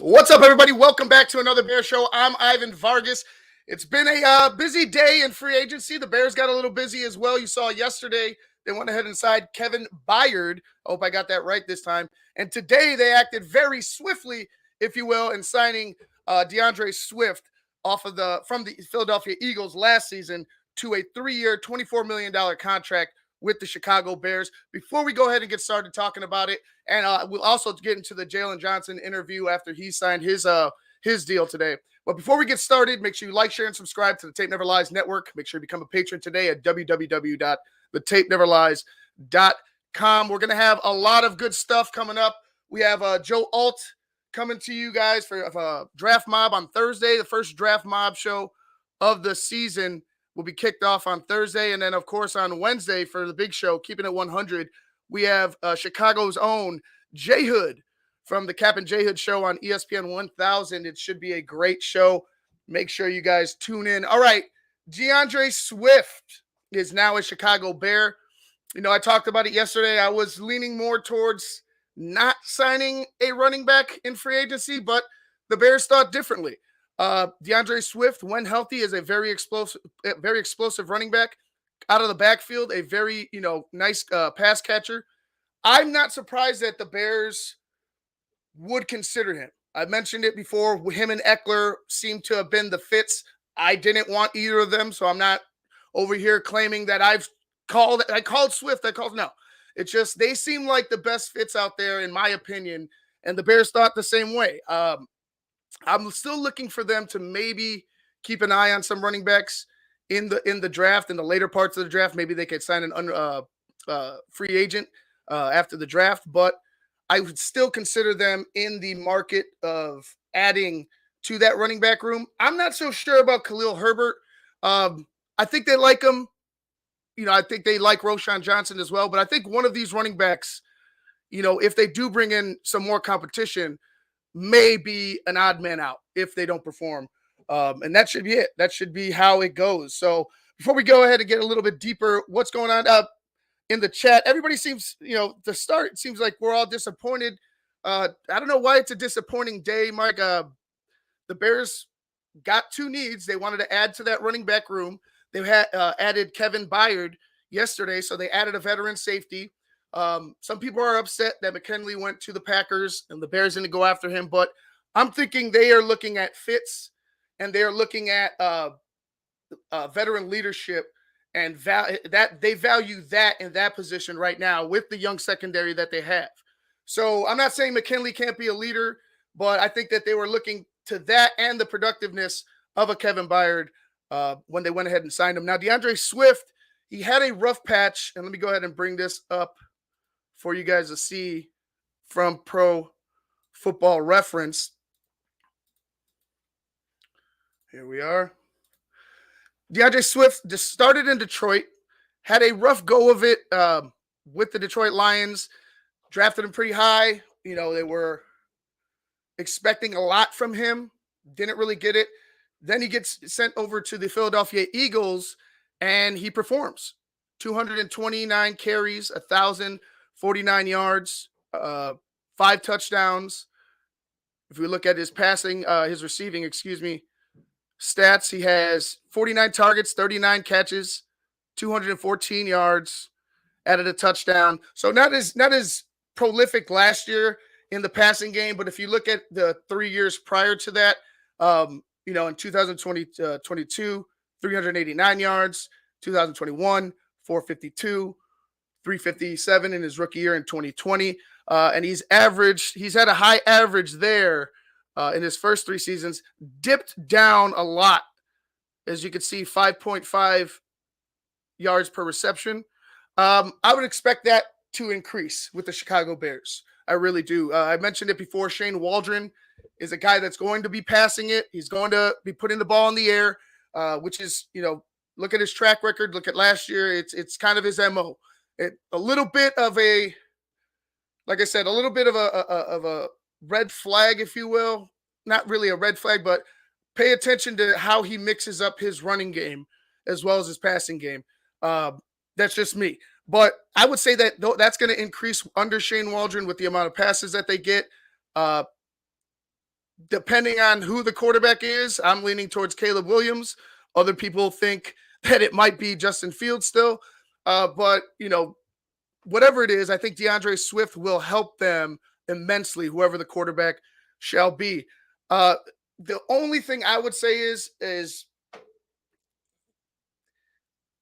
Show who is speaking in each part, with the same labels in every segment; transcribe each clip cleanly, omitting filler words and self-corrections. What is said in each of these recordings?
Speaker 1: What's up, everybody? Welcome back to another Bear Show. I'm Ivan Vargas. It's been a busy day in free agency. The Bears got a little busy as well. You saw yesterday they went ahead and signed Kevin Byard. I hope I got that right this time. And today they acted very swiftly, if you will, in signing DeAndre Swift from the Philadelphia Eagles last season to a 3-year, $24 million contract with the Chicago Bears. Before we go ahead and get started talking about it, and we'll also get into the Jaylon Johnson interview after he signed his deal today. But before we get started, make sure you like, share, and subscribe to the Tape Never Lies Network. Make sure you become a patron today at www.thetapeneverlies.com. We're going to have a lot of good stuff coming up. We have Joe Alt coming to you guys for Draft Mob on Thursday, the first Draft Mob show of the season. Will be kicked off on Thursday. And then, of course, on Wednesday for the big show, Keeping It 100, we have Chicago's own J Hood from the Cap and J Hood show on ESPN 1000. It should be a great show. Make sure you guys tune in. All right, DeAndre Swift is now a Chicago Bear. You know, I talked about it yesterday. I was leaning more towards not signing a running back in free agency, but the Bears thought differently. DeAndre Swift, when healthy, is a very explosive running back out of the backfield, a very, nice pass catcher. I'm not surprised that the Bears would consider him. I mentioned it before. Him and Eckler seem to have been the fits. I didn't want either of them, so I'm not over here claiming that I called Swift. No. It's just they seem like the best fits out there, in my opinion, and the Bears thought the same way. I'm still looking for them to maybe keep an eye on some running backs in the draft, in the later parts of the draft. Maybe they could sign an free agent after the draft, but I would still consider them in the market of adding to that running back room. I'm not so sure about Khalil Herbert. I think they like him. I think they like Roschon Johnson as well, but I think one of these running backs, if they do bring in some more competition, may be an odd man out if they don't perform. And that should be it. That should be how it goes. So before we go ahead and get a little bit deeper, what's going on in the chat? Everybody seems, to start, it seems like we're all disappointed. I don't know why it's a disappointing day, Mike. The Bears got two needs. They wanted to add to that running back room. They had added Kevin Byard yesterday, so they added a veteran safety. Some people are upset that McKinley went to the Packers and the Bears didn't go after him, but I'm thinking they are looking at fits and they're looking at veteran leadership, and that they value that in that position right now with the young secondary that they have. So I'm not saying McKinley can't be a leader, but I think that they were looking to that and the productiveness of a Kevin Byard when they went ahead and signed him. Now, DeAndre Swift, he had a rough patch, and let me go ahead and bring this up for you guys to see from Pro Football Reference. Here we are. DeAndre Swift just started in Detroit, had a rough go of it with the Detroit Lions, drafted him pretty high. They were expecting a lot from him, didn't really get it. Then he gets sent over to the Philadelphia Eagles, and he performs. 229 carries, 1,049 yards, 5 touchdowns. If we look at his receiving stats, he has 49 targets, 39 catches, 214 yards, added a touchdown. So not as prolific last year in the passing game, but if you look at the 3 years prior to that, in 2022, 389 yards, 2021, 452, 357 in his rookie year in 2020. And he's had a high average there in his first 3 seasons, dipped down a lot. As you can see, 5.5 yards per reception. I would expect that to increase with the Chicago Bears. I really do. I mentioned it before. Shane Waldron is a guy that's going to be passing it. He's going to be putting the ball in the air, which is, look at his track record. Look at last year. It's kind of his MO. A little bit of a red flag, if you will. Not really a red flag, but pay attention to how he mixes up his running game as well as his passing game. That's just me. But I would say that that's going to increase under Shane Waldron with the amount of passes that they get. depending on who the quarterback is, I'm leaning towards Caleb Williams. Other people think that it might be Justin Fields still. But, whatever it is, I think DeAndre Swift will help them immensely, whoever the quarterback shall be. The only thing I would say is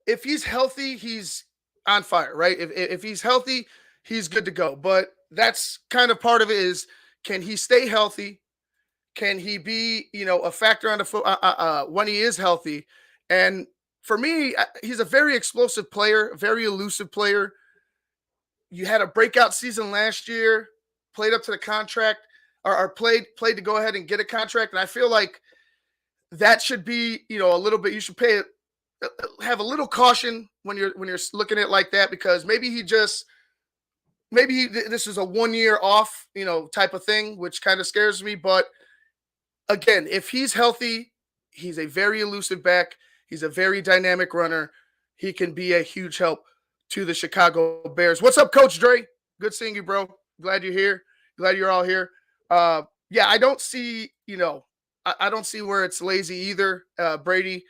Speaker 1: if he's healthy, he's on fire, right? If he's healthy, he's good to go. But that's kind of part of it is, can he stay healthy? Can he be, a factor on the foot when he is healthy? And for me, he's a very explosive player, very elusive player. You had a breakout season last year, played up to the contract, or played to go ahead and get a contract. And I feel like that should be, a little bit. You should have a little caution when you're looking at it like that, because maybe this is a 1 year off, type of thing, which kind of scares me. But again, if he's healthy, he's a very elusive back. He's a very dynamic runner. He can be a huge help to the Chicago Bears. What's up, Coach Dre? Good seeing you, bro. Glad you're here. Glad you're all here. Yeah, I don't see, I don't see where it's lazy either, Brady.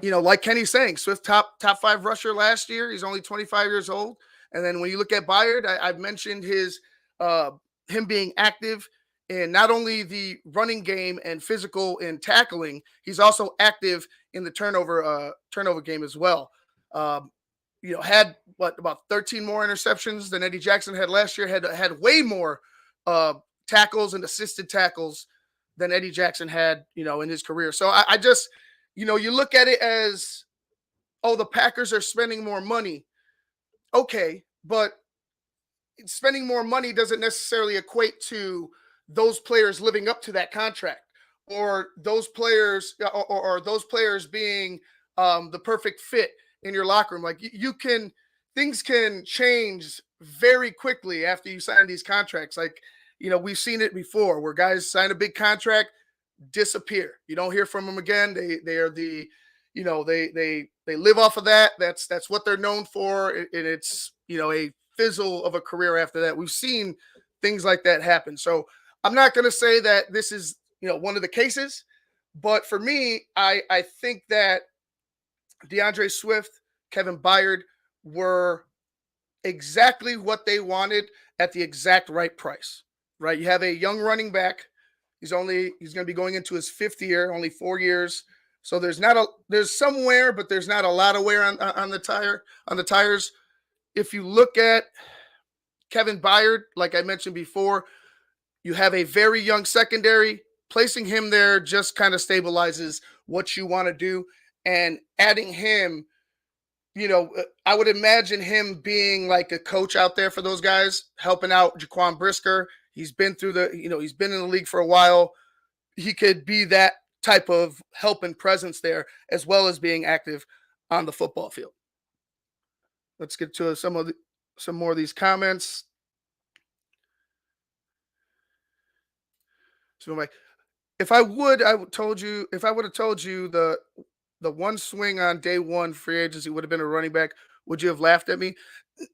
Speaker 1: Like Kenny's saying, Swift top 5 rusher last year. He's only 25 years old. And then when you look at Byard, I've mentioned him being active in not only the running game and physical and tackling, he's also active in the turnover game as well. Had about 13 more interceptions than Eddie Jackson had last year. Had way more tackles and assisted tackles than Eddie Jackson had, in his career. So I just, you look at it as, oh, the Packers are spending more money. Okay, but spending more money doesn't necessarily equate to those players living up to that contract, or those players or those players being the perfect fit in your locker room. Like things can change very quickly after you sign these contracts. Like, we've seen it before where guys sign a big contract, disappear. You don't hear from them again. They are the, they live off of that. That's what they're known for. And it's, a fizzle of a career after that. We've seen things like that happen. So I'm not going to say that this is, one of the cases, but for me, I think that DeAndre Swift, Kevin Byard were exactly what they wanted at the exact right price, right? You have a young running back. He's going to be going into his 5th year, only 4 years. So there's some wear, but there's not a lot of wear on the tires. If you look at Kevin Byard, like I mentioned before, you have a very young secondary. Placing him there just kind of stabilizes what you want to do. And adding him, I would imagine him being like a coach out there for those guys, helping out Jaquan Brisker. He's been through he's been in the league for a while. He could be that type of help and presence there, as well as being active on the football field. Let's get to some more of these comments. So like, if I would have told you the one swing on day one free agency would have been a running back, would you have laughed at me?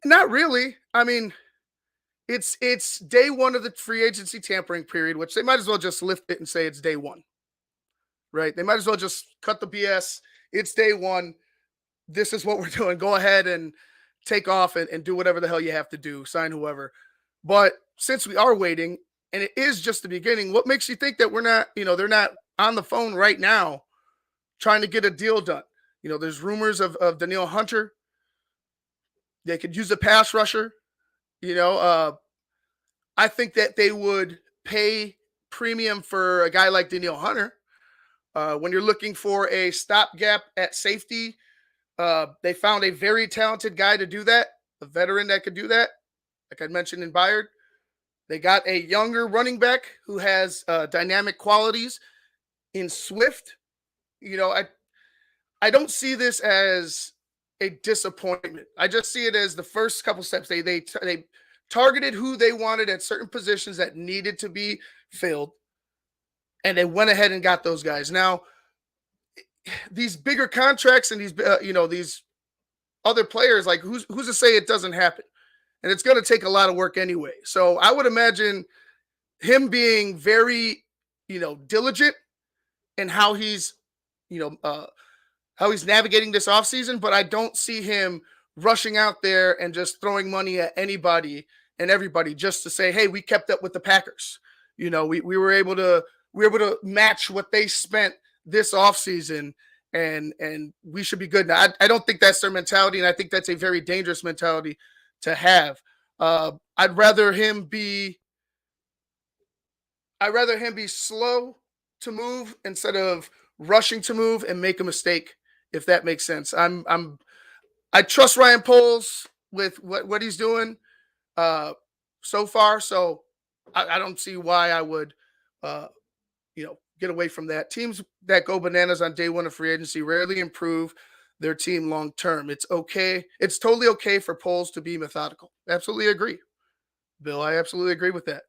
Speaker 1: Not really. I mean, it's day one of the free agency tampering period, which they might as well just lift it and say it's day one, right? They might as well just cut the BS. It's day one. This is what we're doing. Go ahead and take off and do whatever the hell you have to do, sign whoever. But since we are waiting, and it is just the beginning, what makes you think that we're not, they're not on the phone right now trying to get a deal done? There's rumors of Danielle Hunter. They could use a pass rusher. I think that they would pay premium for a guy like Danielle Hunter. When you're looking for a stopgap at safety, they found a very talented guy to do that, a veteran that could do that, like I mentioned in Byard. They got a younger running back who has dynamic qualities in Swift. I don't see this as a disappointment. I just see it as the first couple steps. They targeted who they wanted at certain positions that needed to be filled, and they went ahead and got those guys. Now, these bigger contracts and these these other players, like who's to say it doesn't happen? And it's going to take a lot of work anyway. So I would imagine him being very, diligent in how he's, how he's navigating this offseason, but I don't see him rushing out there and just throwing money at anybody and everybody just to say, hey, we kept up with the Packers. We were able to match what they spent this offseason, and we should be good. Now, I don't think that's their mentality, and I think that's a very dangerous mentality to have. I'd rather him be slow to move instead of rushing to move and make a mistake, if that makes sense. I trust Ryan Poles with what he's doing so far, so I don't see why I would get away from that. Teams that go bananas on day one of free agency rarely improve their team long term. It's okay. It's totally okay for Poles to be methodical. Absolutely agree, Bill. I absolutely agree with that.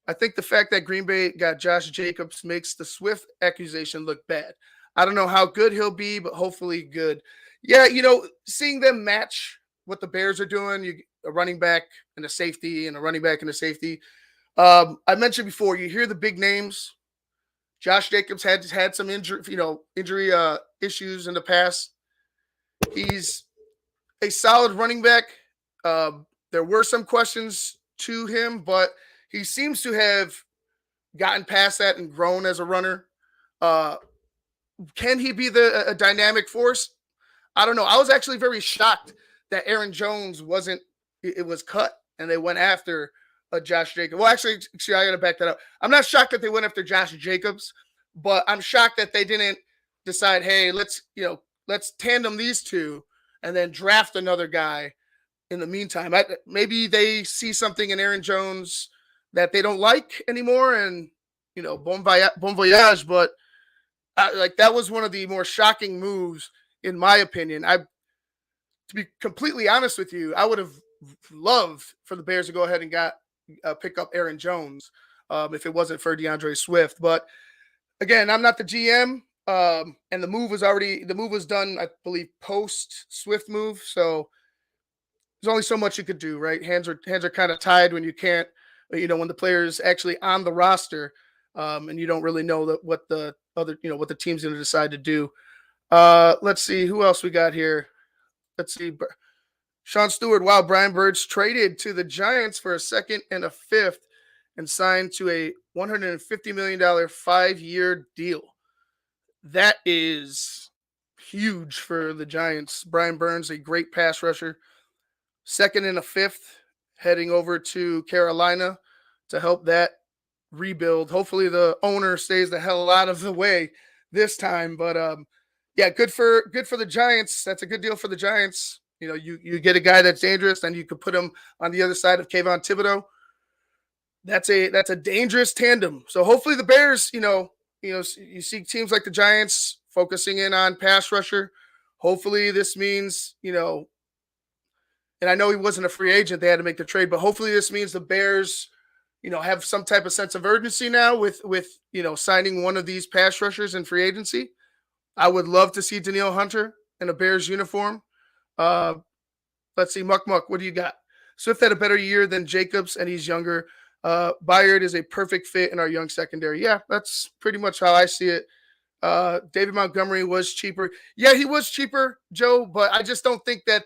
Speaker 1: I think the fact that Green Bay got Josh Jacobs makes the Swift accusation look bad. I don't know how good he'll be, but hopefully good. Yeah, seeing them match what the Bears are doing, a running back and a safety and a running back and a safety. I mentioned before, you hear the big names. Josh Jacobs had some injury issues in the past. He's a solid running back. There were some questions to him, but he seems to have gotten past that and grown as a runner. Can he be a dynamic force? I don't know. I was actually very shocked that Aaron Jones was cut and they went after Josh Jacobs. Well, actually, I got to back that up. I'm not shocked that they went after Josh Jacobs, but I'm shocked that they didn't decide, hey, let's tandem these two and then draft another guy in the meantime. Maybe they see something in Aaron Jones that they don't like anymore, and bon voyage. But that was one of the more shocking moves, in my opinion. To be completely honest with you, I would have loved for the Bears to go ahead and pick up Aaron Jones if it wasn't for DeAndre Swift. But again, I'm not the GM, and the move was done, I believe, post Swift move. So there's only so much you could do, right? Hands are kind of tied when you can't, when the player is actually on the roster, and you don't really know what the team's going to decide to do. Let's see who else we got here. Let's see. Sean Stewart. Wow, Brian Burns traded to the Giants for a second and a fifth and signed to a $150 million 5-year deal. That is huge for the Giants. Brian Burns, a great pass rusher. Second and a fifth, heading over to Carolina to help that rebuild. Hopefully the owner stays the hell out of the way this time. But yeah, good for the Giants. That's a good deal for the Giants. You get a guy that's dangerous, and you could put him on the other side of Kayvon Thibodeau. That's a dangerous tandem. So hopefully the Bears, you see teams like the Giants focusing in on pass rusher. Hopefully this means, and I know he wasn't a free agent, they had to make the trade, but hopefully this means the Bears, have some type of sense of urgency now with signing one of these pass rushers in free agency. I would love to see Danielle Hunter in a Bears uniform. Let's see, Muck, what do you got? Swift had a better year than Jacobs, and he's younger. Byard is a perfect fit in our young secondary. Yeah, that's pretty much how I see it. David Montgomery was cheaper. Yeah, he was cheaper, Joe, but I just don't think that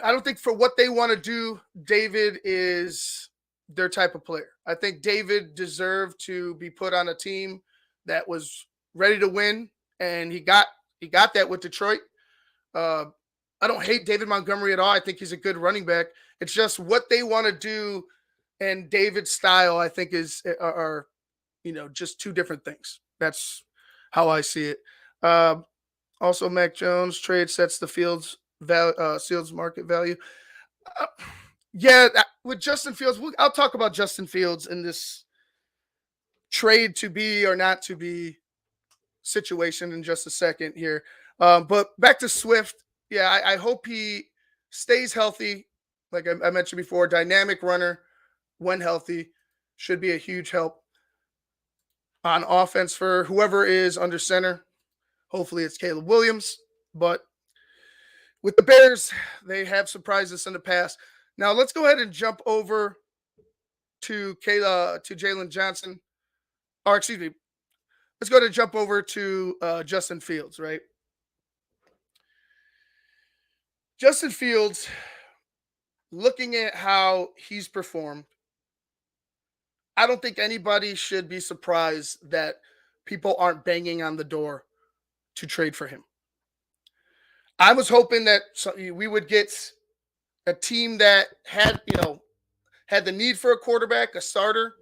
Speaker 1: I don't think for what they want to do, David is their type of player. I think David deserved to be put on a team that was ready to win, and he got that with Detroit. I don't hate David Montgomery at all. I think he's a good running back. It's just what they want to do and David's style, I think, are just two different things. That's how I see it. Also, Mac Jones trade sets the Fields market value. With Justin Fields, I'll talk about Justin Fields in this trade to be or not to be situation in just a second here. But back to Swift. Yeah, I hope he stays healthy. Like I mentioned before, dynamic runner when healthy should be a huge help on offense for whoever is under center. Hopefully it's Caleb Williams. But with the Bears, they have surprised us in the past. Now let's go ahead and jump over to Jaylon Johnson, or excuse me, let's go to jump over to Justin Fields, right? Justin Fields, looking at how he's performed, I don't think anybody should be surprised that people aren't banging on the door to trade for him. I was hoping that we would get a team that had the need for a quarterback, a starter,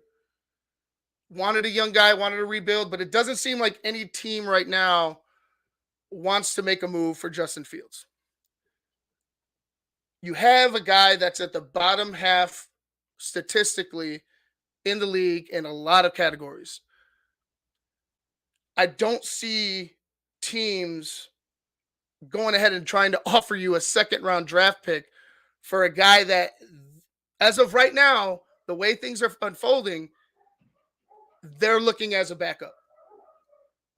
Speaker 1: wanted a young guy, wanted to rebuild, but it doesn't seem like any team right now wants to make a move for Justin Fields. You have a guy that's at the bottom half statistically in the league in a lot of categories. I don't see teams going ahead and trying to offer you a second round draft pick for a guy that, as of right now, the way things are unfolding, they're looking as a backup.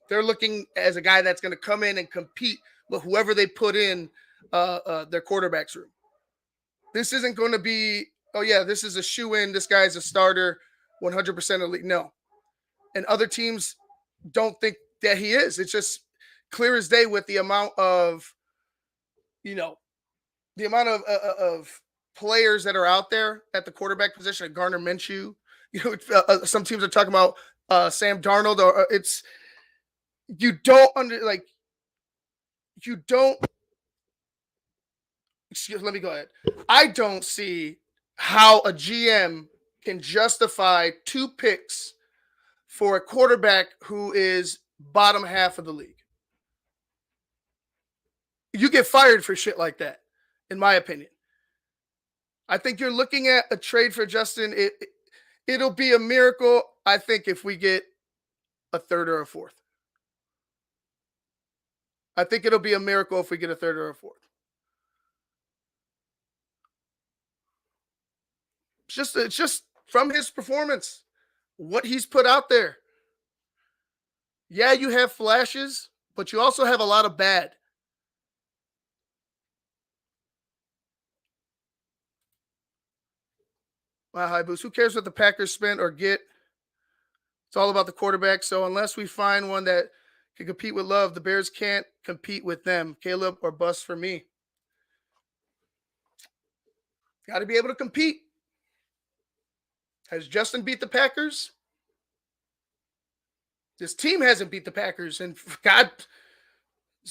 Speaker 1: They're looking as a guy that's going to come in and compete with whoever they put in their quarterback's room. This isn't going to be, oh yeah, this is a shoe-in, this guy's a starter, 100% elite. No. And other teams don't think that he is. It's just clear as day with the amount of, of players that are out there at the quarterback position, Gardner Minshew. Some teams are talking about Sam Darnold, or it's, you don't let me go ahead. I don't see how a GM can justify 2 picks for a quarterback who is bottom half of the league. You get fired for shit like that, in my opinion. I think you're looking at a trade for Justin. It'll be a miracle, I think, if we get a third or a fourth. I think it'll be a miracle if we get a third or a fourth. It's just from his performance, what he's put out there. Yeah, you have flashes, but you also have a lot of bad. Wow, high boost. Who cares what the Packers spend or get? It's all about the quarterback. So unless we find one that can compete with Love, the Bears can't compete with them. Caleb or bust for me. Got to be able to compete. Has Justin beat the Packers? This team hasn't beat the Packers. And God,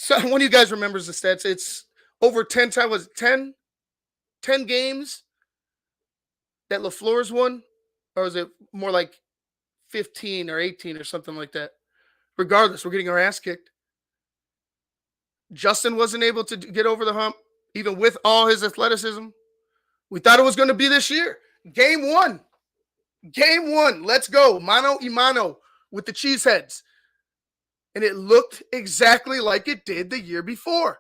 Speaker 1: one of you guys remembers the stats. It's over 10 times. Was it 10? 10 games that LaFleur's won? Or was it more like 15 or 18 or something like that? Regardless, we're getting our ass kicked. Justin wasn't able to get over the hump, even with all his athleticism. We thought it was going to be this year. Game 1. Game 1. Let's go. Mano y mano with the Cheeseheads. And it looked exactly like it did the year before.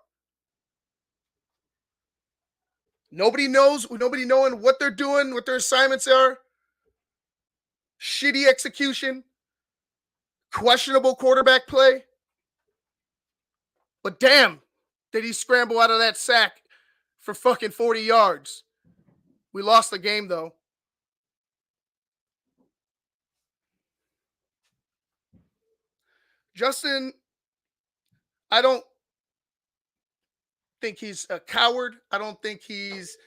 Speaker 1: Nobody knowing what they're doing, what their assignments are. Shitty execution. Questionable quarterback play. But damn, did he scramble out of that sack for fucking 40 yards. We lost the game, though. Justin, I don't think he's a coward. I don't think he's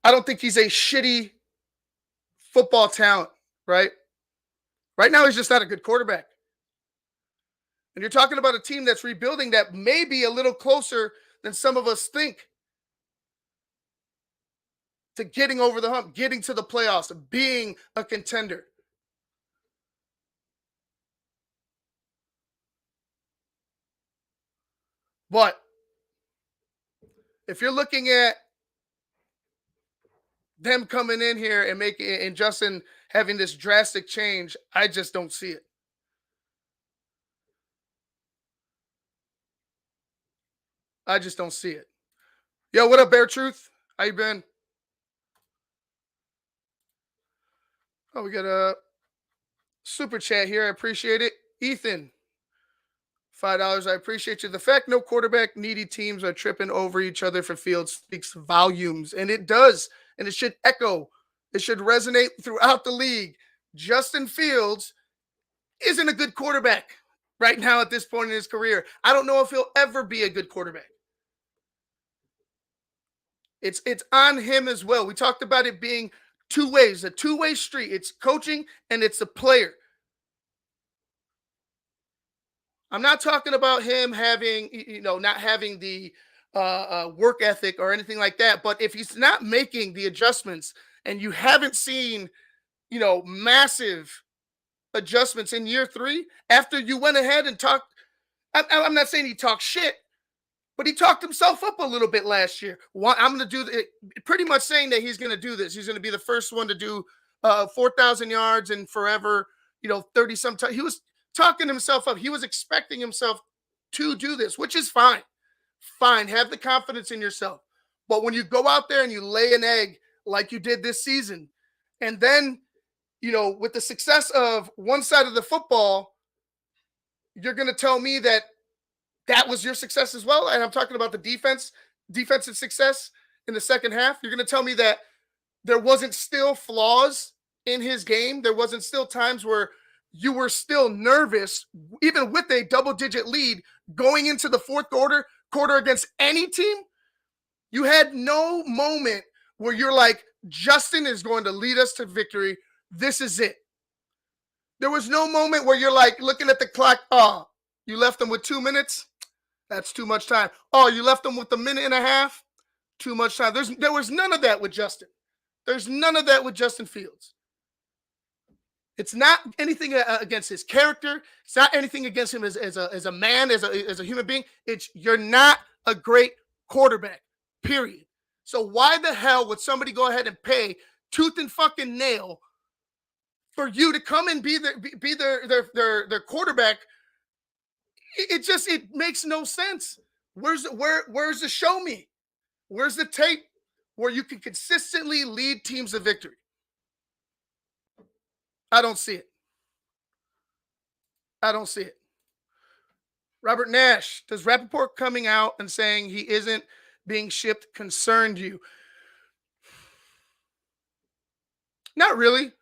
Speaker 1: a shitty football talent, right? Right now, he's just not a good quarterback. And you're talking about a team that's rebuilding that may be a little closer than some of us think to getting over the hump, getting to the playoffs, being a contender. But if you're looking at them coming in here and Justin having this drastic change, I just don't see it. I just don't see it. Yo, what up, Bear Truth? How you been? Oh, we got a super chat here. I appreciate it. Ethan, $5. I appreciate you. The fact no quarterback needy teams are tripping over each other for Fields speaks volumes, and it does, and it should echo It should resonate throughout the league. Justin Fields isn't a good quarterback right now at this point in his career. I don't know if he'll ever be a good quarterback. It's on him as well. We talked about it being two ways, a two-way street. It's coaching and it's a player. I'm not talking about him having, not having the work ethic or anything like that. But if he's not making the adjustments and you haven't seen, massive adjustments in year 3 after you went ahead and talked, I'm not saying he talked shit, but he talked himself up a little bit last year. I'm going to do it, pretty much saying that he's going to do this. He's going to be the first one to do 4,000 yards and forever, 30 some times. He was talking himself up. He was expecting himself to do this, which is fine. Fine. Have the confidence in yourself. But when you go out there and you lay an egg like you did this season, and then, with the success of one side of the football, you're going to tell me that was your success as well. And I'm talking about the defensive success in the second half. You're going to tell me that there wasn't still flaws in his game. There wasn't still times where you were still nervous, even with a double-digit lead going into the fourth quarter against any team. You had no moment where you're like, Justin is going to lead us to victory. This is it. There was no moment where you're like looking at the clock. Oh, you left them with 2 minutes. That's too much time. Oh, you left them with a minute and a half. Too much time. There was none of that with Justin. There's none of that with Justin Fields. It's not anything against his character. It's not anything against him as a man, as a human being. It's you're not a great quarterback, period. So why the hell would somebody go ahead and pay tooth and fucking nail for you to come and be their quarterback? It makes no sense. Where's the show me? Where's the tape where you can consistently lead teams to victory? I don't see it. I don't see it. Robert Nash, does Rappaport coming out and saying he isn't being shipped concerned you? Not really.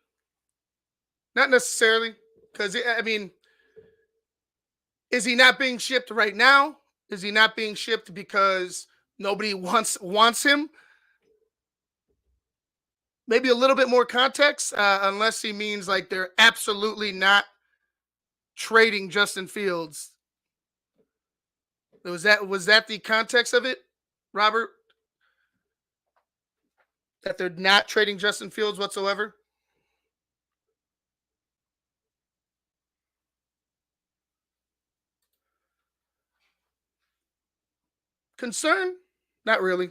Speaker 1: Not necessarily. Because, is he not being shipped right now? Is he not being shipped because nobody wants him? Maybe a little bit more context, unless he means like they're absolutely not trading Justin Fields. Was that the context of it, Robert? That they're not trading Justin Fields whatsoever? Concern? Not really.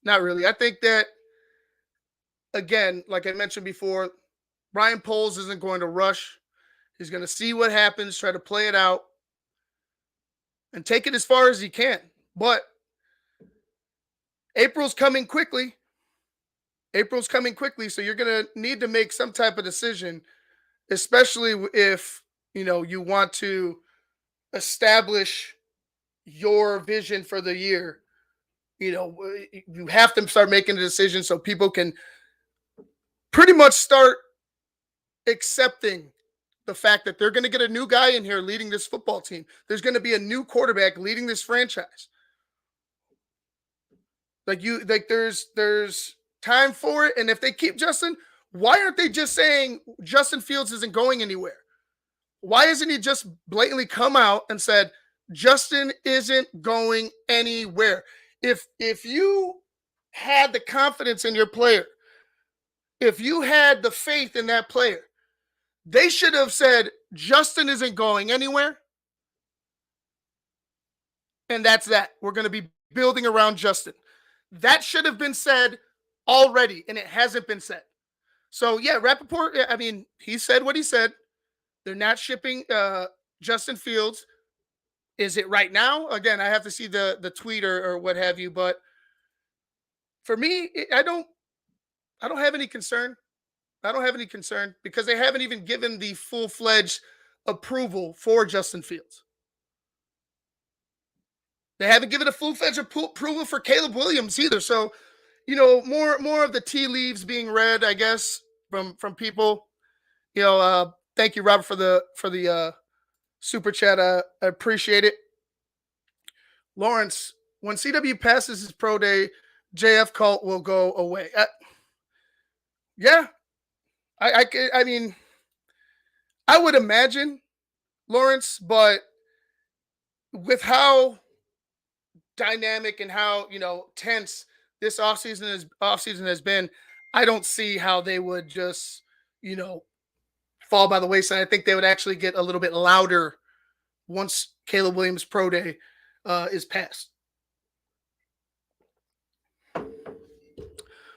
Speaker 1: Not really. I think that, again, like I mentioned before, Ryan Poles isn't going to rush. He's going to see what happens, try to play it out, and take it as far as he can. But April's coming quickly. So you're going to need to make some type of decision, especially if, you want to establish your vision for the year. You have to start making a decision so people can pretty much start accepting the fact that they're going to get a new guy in here leading this football team. There's going to be a new quarterback leading this franchise. There's time for it. And if they keep Justin, why aren't they just saying Justin Fields isn't going anywhere? Why isn't he just blatantly come out and said, Justin isn't going anywhere? If you had the confidence in your player, if you had the faith in that player, they should have said, Justin isn't going anywhere. And that's that. We're going to be building around Justin. That should have been said already, and it hasn't been said. So, yeah, Rappaport, he said what he said. They're not shipping Justin Fields. Is it right now? Again, I have to see the tweet or what have you. But for me, I don't have any concern. I don't have any concern because they haven't even given the full-fledged approval for Justin Fields. They haven't given a full-fledged approval for Caleb Williams either. So more of the tea leaves being read, I guess, from people. Thank you, Robert, for the super chat. I appreciate it. Lawrence, when CW passes his pro day, JF cult will go away. Yeah, I mean, I would imagine, Lawrence, but with how dynamic and how tense this offseason has been, I don't see how they would just you know fall by the wayside. I think they would actually get a little bit louder once Caleb Williams pro day is passed.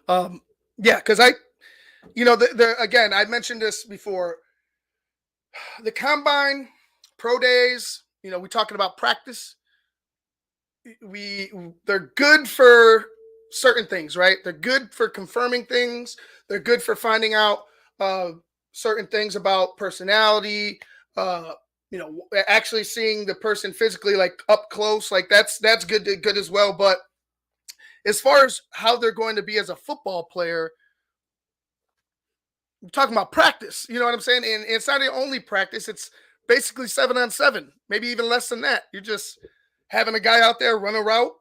Speaker 1: Yeah, because again, I mentioned this before. The combine, pro days, we're talking about practice. They're good for certain things, right? They're good for confirming things. They're good for finding out uh, certain things about personality. Uh, actually seeing the person physically, like up close, like that's good as well. But as far as how they're going to be as a football player, I'm talking about practice. You know what I'm saying? And it's not the only practice. It's basically 7-on-7, maybe even less than that. You're just having a guy out there run a route,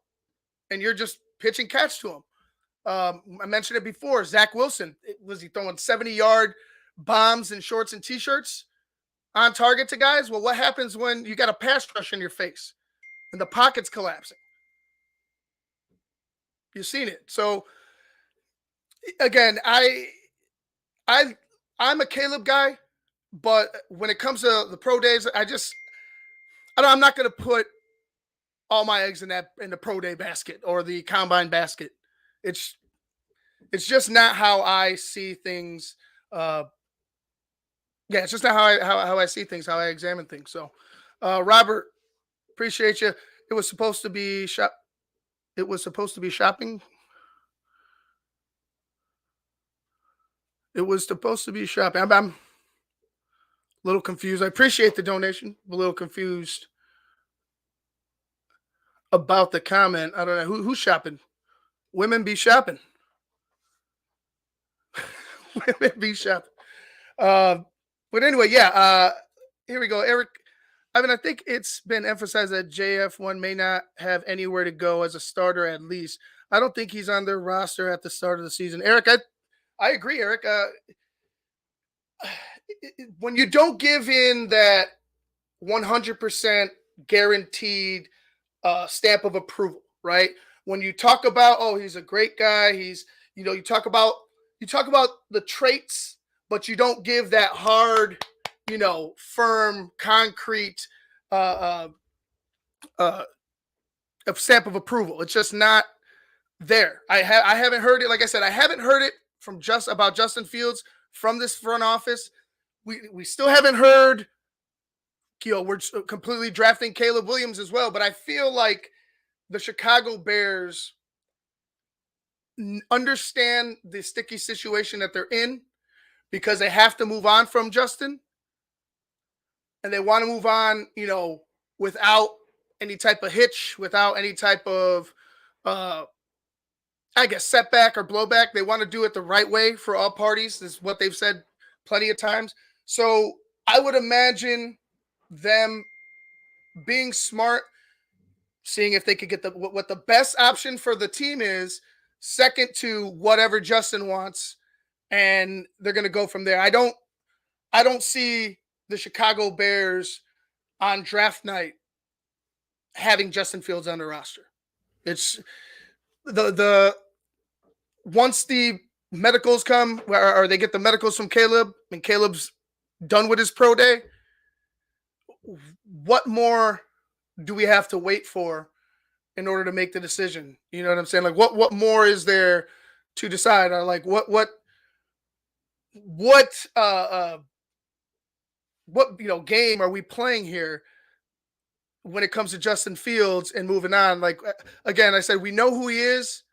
Speaker 1: and you're just pitch and catch to him. I mentioned it before. Zach Wilson, was he throwing 70-yard bombs in shorts and T-shirts on target to guys? Well, what happens when you got a pass rush in your face and the pocket's collapsing? You've seen it. So again, I'm a Caleb guy, but when it comes to the pro days, I'm not going to put all my eggs in the pro day basket or the combine basket. It's just not how I see things. Yeah, it's just not how I see things, how I examine things. So, Robert, appreciate you. It was supposed to be shop. It was supposed to be shopping. It was supposed to be shopping. I'm a little confused. I appreciate the donation. I'm a little confused about the comment. I don't know who's shopping. Women be shopping. Women be shopping. But anyway, yeah. Here we go, Eric. I think it's been emphasized that JF1 may not have anywhere to go as a starter. At least I don't think he's on their roster at the start of the season. Eric, I agree, Eric. When you don't give in that 100% guaranteed stamp of approval, right? When you talk about, oh, he's a great guy, you talk about the traits, but you don't give that hard, firm, concrete stamp of approval. It's just not there. I haven't heard it. Like I said, I haven't heard it from about Justin Fields from this front office. We still haven't heard. We're completely drafting Caleb Williams as well, but I feel like the Chicago Bears understand the sticky situation that they're in because they have to move on from Justin, and they want to move on, without any type of hitch, without any type of, setback or blowback. They want to do it the right way for all parties. This is what they've said plenty of times. So I would imagine them being smart, seeing if they could get what the best option for the team is, second to whatever Justin wants, and they're going to go from there. I don't see the Chicago Bears on draft night having Justin Fields on the roster. It's the once the medicals come, or they get the medicals from Caleb, and Caleb's done with his pro day, what more do we have to wait for in order to make the decision? You know what I'm saying? Like, what more is there to decide? Or like, what game are we playing here when it comes to Justin Fields and moving on? Like, again, I said, we know who he is.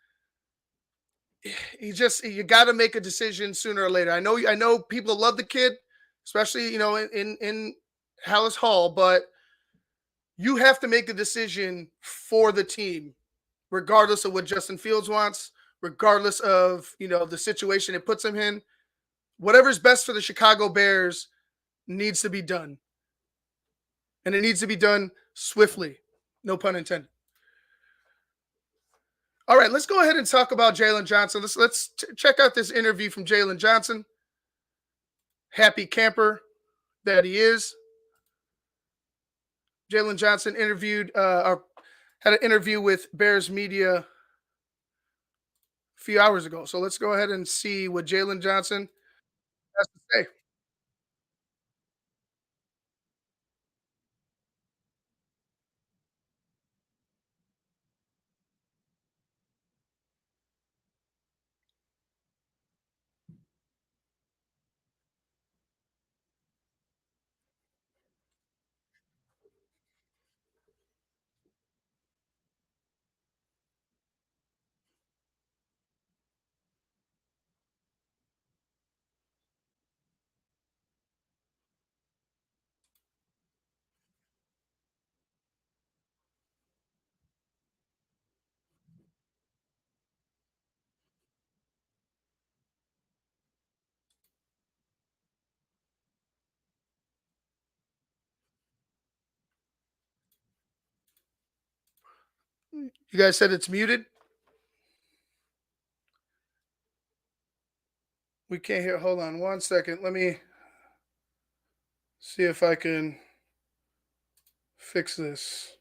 Speaker 1: You got to make a decision sooner or later. I know people love the kid, especially, in Hallis Hall, but you have to make a decision for the team, regardless of what Justin Fields wants, regardless of the situation it puts him in. Whatever's best for the Chicago Bears needs to be done, and it needs to be done swiftly. No pun intended. All right, let's go ahead and talk about Jaylon Johnson. Let's check out this interview from Jaylon Johnson. Happy camper that he is. Jaylon Johnson or had an interview with Bears media a few hours ago. So let's go ahead and see what Jaylon Johnson has to say. You guys said it's muted. We can't hear. Hold on one second. Let me see if I can fix this.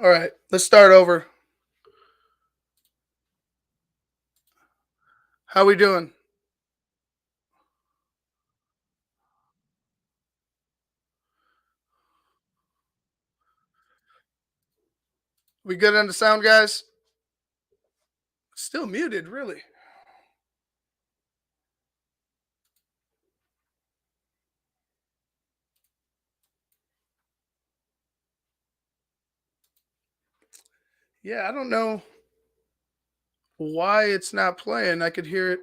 Speaker 1: All right, let's start over. How we doing? We good on the sound, guys? Still muted, really? Yeah, I don't know why it's not playing. I could hear it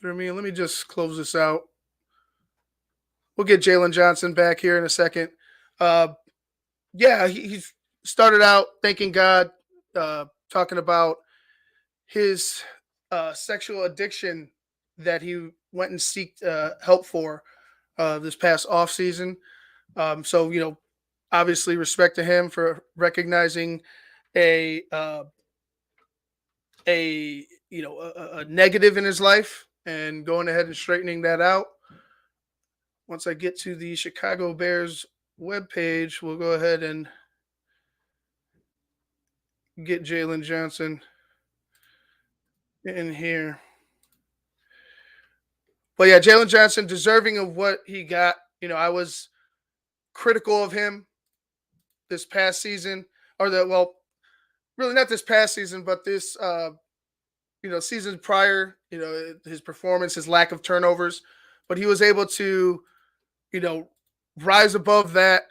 Speaker 1: through me. Let me just close this out. We'll get Jaylon Johnson back here in a second. Uh, yeah, he started out thanking God, talking about his sexual addiction that he went and seeked help for this past off season. So obviously respect to him for recognizing a uh, a negative in his life and going ahead and straightening that out. Once I get to the Chicago Bears webpage, we'll go ahead and get Jaylon Johnson in here. But yeah, Jaylon Johnson deserving of what he got. I was critical of him this past season, or really not this past season, but this season prior. His performance, his lack of turnovers, but he was able to you know rise above that,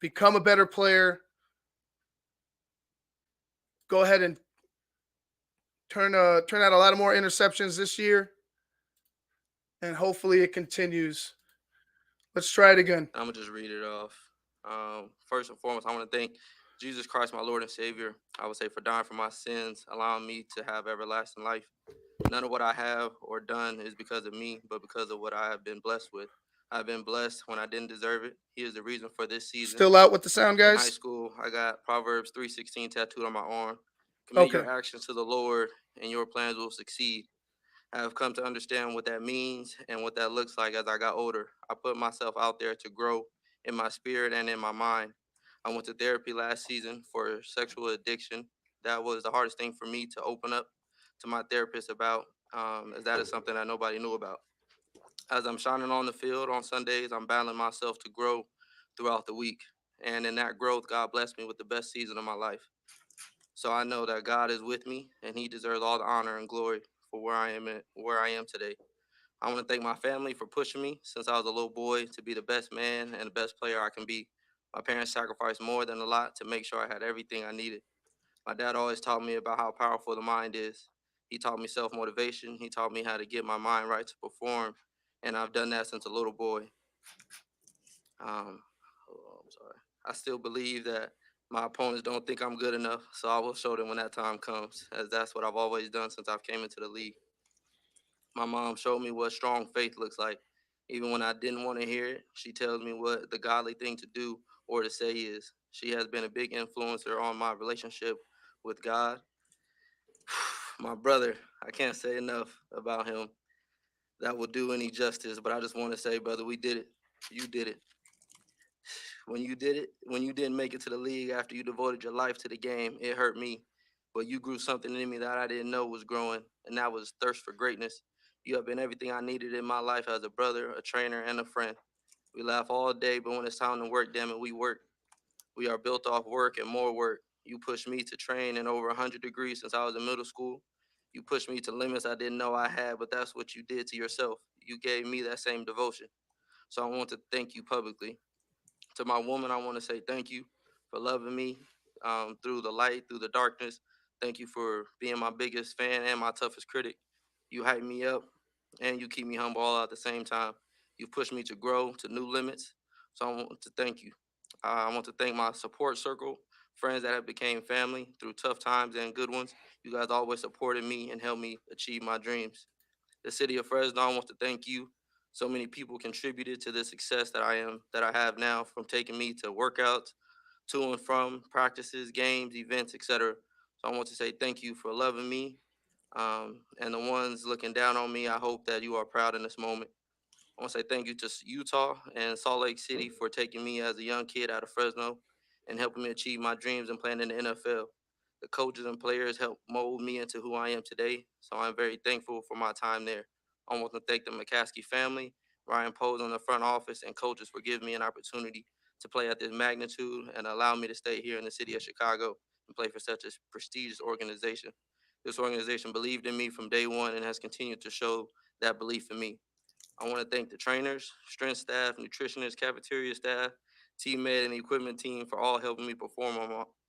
Speaker 1: become a better player, go ahead and turn out a lot of more interceptions this year, and hopefully it continues. Let's try it again.
Speaker 2: I'm gonna just read it off. First and foremost, I want to thank Jesus Christ, my Lord and Savior. I would say for dying for my sins, allowing me to have everlasting life. None of what I have or done is because of me, but because of what I have been blessed with. I've been blessed when I didn't deserve it. He is the reason for this season.
Speaker 1: Still out with the sound,
Speaker 2: In high
Speaker 1: guys?
Speaker 2: school, I got Proverbs 3:16 tattooed on my arm. Commit
Speaker 1: Okay.
Speaker 2: your actions to the Lord, and your plans will succeed. I have come to understand what that means and what that looks like as I got older. I put myself out there to grow in my spirit and in my mind. I went to therapy last season for sexual addiction. That was the hardest thing for me to open up to my therapist about, as that is something that nobody knew about. As I'm shining on the field on Sundays, I'm battling myself to grow throughout the week. And in that growth, God blessed me with the best season of my life. So I know that God is with me and he deserves all the honor and glory for where I am today. I want to thank my family for pushing me since I was a little boy to be the best man and the best player I can be. My parents sacrificed more than a lot to make sure I had everything I needed. My dad always taught me about how powerful the mind is. He taught me self-motivation. He taught me how to get my mind right to perform, and I've done that since a little boy. Um, I'm sorry. I still believe that my opponents don't think I'm good enough, so I will show them when that time comes, as that's what I've always done since I've came into the league. My mom showed me what strong faith looks like. Even when I didn't want to hear it, she tells me what the godly thing to do or to say is. She has been a big influencer on my relationship with God. My brother, I can't say enough about him that will do any justice, but I just want to say, brother, we did it. You did it. When you did it, when you didn't make it to the league after you devoted your life to the game, it hurt me. But you grew something in me that I didn't know was growing, and that was thirst for greatness. You have been everything I needed in my life as a brother, a trainer, and a friend. We laugh all day, but when it's time to work, damn it, we work. We are built off work and more work. You pushed me to train in over 100 degrees since I was in middle school. You pushed me to limits I didn't know I had, but that's what you did to yourself. You gave me that same devotion. So I want to thank you publicly. To my woman, I want to say thank you for loving me through the light, through the darkness. Thank you for being my biggest fan and my toughest critic. You hype me up and you keep me humble all at the same time. You push me to grow to new limits. So I want to thank you. I want to thank my support circle, friends that have became family through tough times and good ones. You guys always supported me and helped me achieve my dreams. The city of Fresno wants to thank you. So many people contributed to the success that I have now, from taking me to workouts, to and from practices, games, events, etc. So I want to say thank you for loving me. And the ones looking down on me, I hope that you are proud in this moment. I want to say thank you to Utah and Salt Lake City for taking me as a young kid out of Fresno and helping me achieve my dreams and playing in the NFL. The coaches and players helped mold me into who I am today, so I'm very thankful for my time there. I want to thank the McCaskey family, Ryan Pose on the front office, and coaches for giving me an opportunity to play at this magnitude and allow me to stay here in the city of Chicago and play for such a prestigious organization. This organization believed in me from day one and has continued to show that belief in me. I want to thank the trainers, strength staff, nutritionists, cafeteria staff, teammate, and equipment team for all helping me perform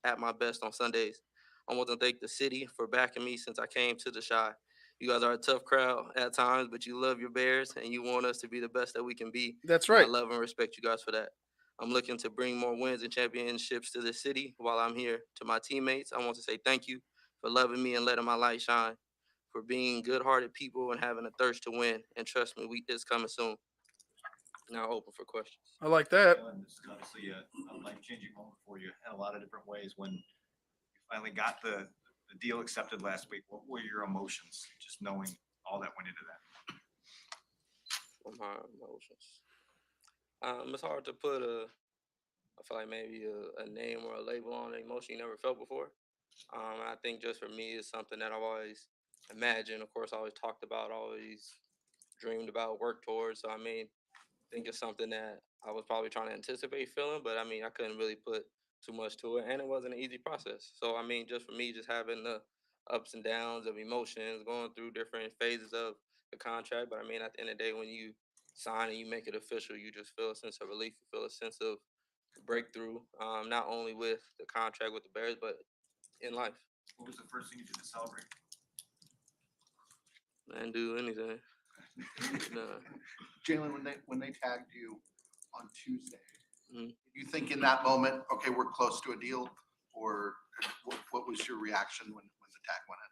Speaker 2: at my best on Sundays. I want to thank the city for backing me since I came to the Shy. You guys are a tough crowd at times, but you love your Bears and you want us to be the best that we can be.
Speaker 1: That's
Speaker 2: And I
Speaker 1: right.
Speaker 2: love and respect you guys for that. I'm looking to bring more wins and championships to the city while I'm here. To my teammates, I want to say thank you for loving me and letting my light shine, for being good-hearted people and having a thirst to win. And trust me, it's coming soon. Now open for questions.
Speaker 1: I like that.
Speaker 3: Jaylon, this is obviously a life-changing moment for you in a lot of different ways. When you finally got the deal accepted last week, what were your emotions just knowing all that went into that?
Speaker 2: For my emotions, it's hard to put I feel like maybe a name or a label on an emotion you never felt before. And I think just for me, it's something that I've always imagined. Of course, I always talked about, always dreamed about, worked towards. So I mean, think it's something that I was probably trying to anticipate feeling, but I mean, I couldn't really put too much to it, and it wasn't an easy process. So I mean, just for me, just having the ups and downs of emotions, going through different phases of the contract. But I mean, at the end of the day, when you sign and you make it official, you just feel a sense of relief. You feel a sense of breakthrough, not only with the contract with the Bears, but in life.
Speaker 3: What was the first thing you did to celebrate?
Speaker 2: And do anything. Nah.
Speaker 4: Jaylon, when they tagged you on Tuesday,
Speaker 2: Mhm.
Speaker 4: you think in that moment, okay, we're close to a deal, or what was your reaction when the tag went in?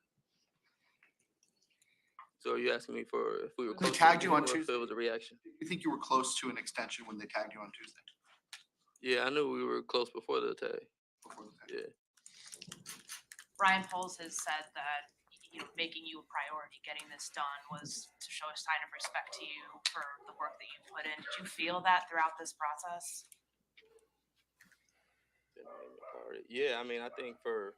Speaker 2: So are you asking me for if we were
Speaker 4: They
Speaker 2: close to
Speaker 4: tagged
Speaker 2: a
Speaker 4: you on
Speaker 2: deal or if
Speaker 4: Tuesday.
Speaker 2: it was a reaction?
Speaker 4: Do you think you were close to an extension when they tagged you on Tuesday?
Speaker 2: Yeah, I knew we were close before the tag.
Speaker 4: Before the tag?
Speaker 2: Yeah.
Speaker 5: Ryan Poles has said that making you a priority, getting this done, was to show a sign of respect to you for the work that you put in. Did you feel that throughout this process?
Speaker 2: Yeah, I mean, I think for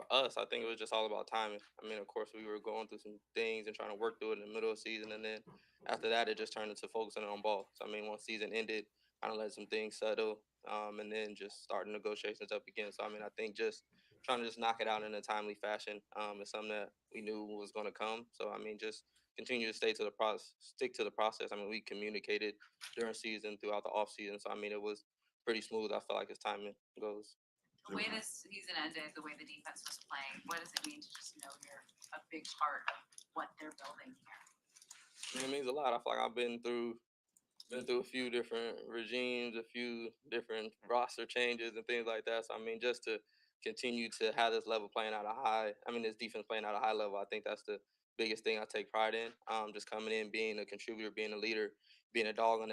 Speaker 2: us, I think it was just all about timing. I mean, of course, we were going through some things and trying to work through it in the middle of the season, and then after that, it just turned into focusing on ball. So I mean, once season ended, kind of let some things settle, and then just starting negotiations up again. So I mean, I think just trying to just knock it out in a timely fashion is something that we knew was going to come. So I mean, just continue to stay to the process, stick to the process. I mean, we communicated during season, throughout the off season. So I mean, it was pretty smooth. I feel like as timing goes.
Speaker 6: The way this season ended, the way the defense was playing, what does it mean to just know you're a big part of what they're building here?
Speaker 2: It means a lot. I feel like I've been through a few different regimes, a few different roster changes and things like that. So I mean, just to continue to have this level playing at a high, this defense playing at a high level, I think that's the biggest thing I take pride in. Just coming in, being a contributor, being a leader, being a dog on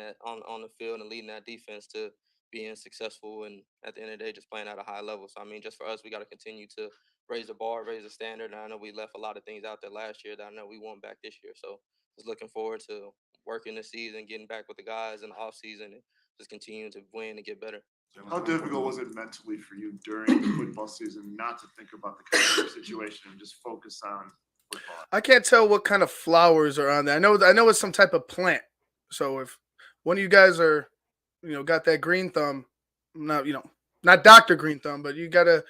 Speaker 2: the field and leading that defense to being successful and at the end of the day just playing at a high level. So I mean, just for us, we got to continue to raise the bar, raise the standard. And I know we left a lot of things out there last year that I know we want back this year. So just looking forward to working this season, getting back with the guys in the off season, and just continuing to win and get better.
Speaker 7: How difficult was it mentally for you during the football season not to think about the contract situation and just focus on football?
Speaker 1: I can't tell what kind of flowers are on there. I know it's some type of plant. So if one of you guys are, got that green thumb, not Dr. Green Thumb, but you got a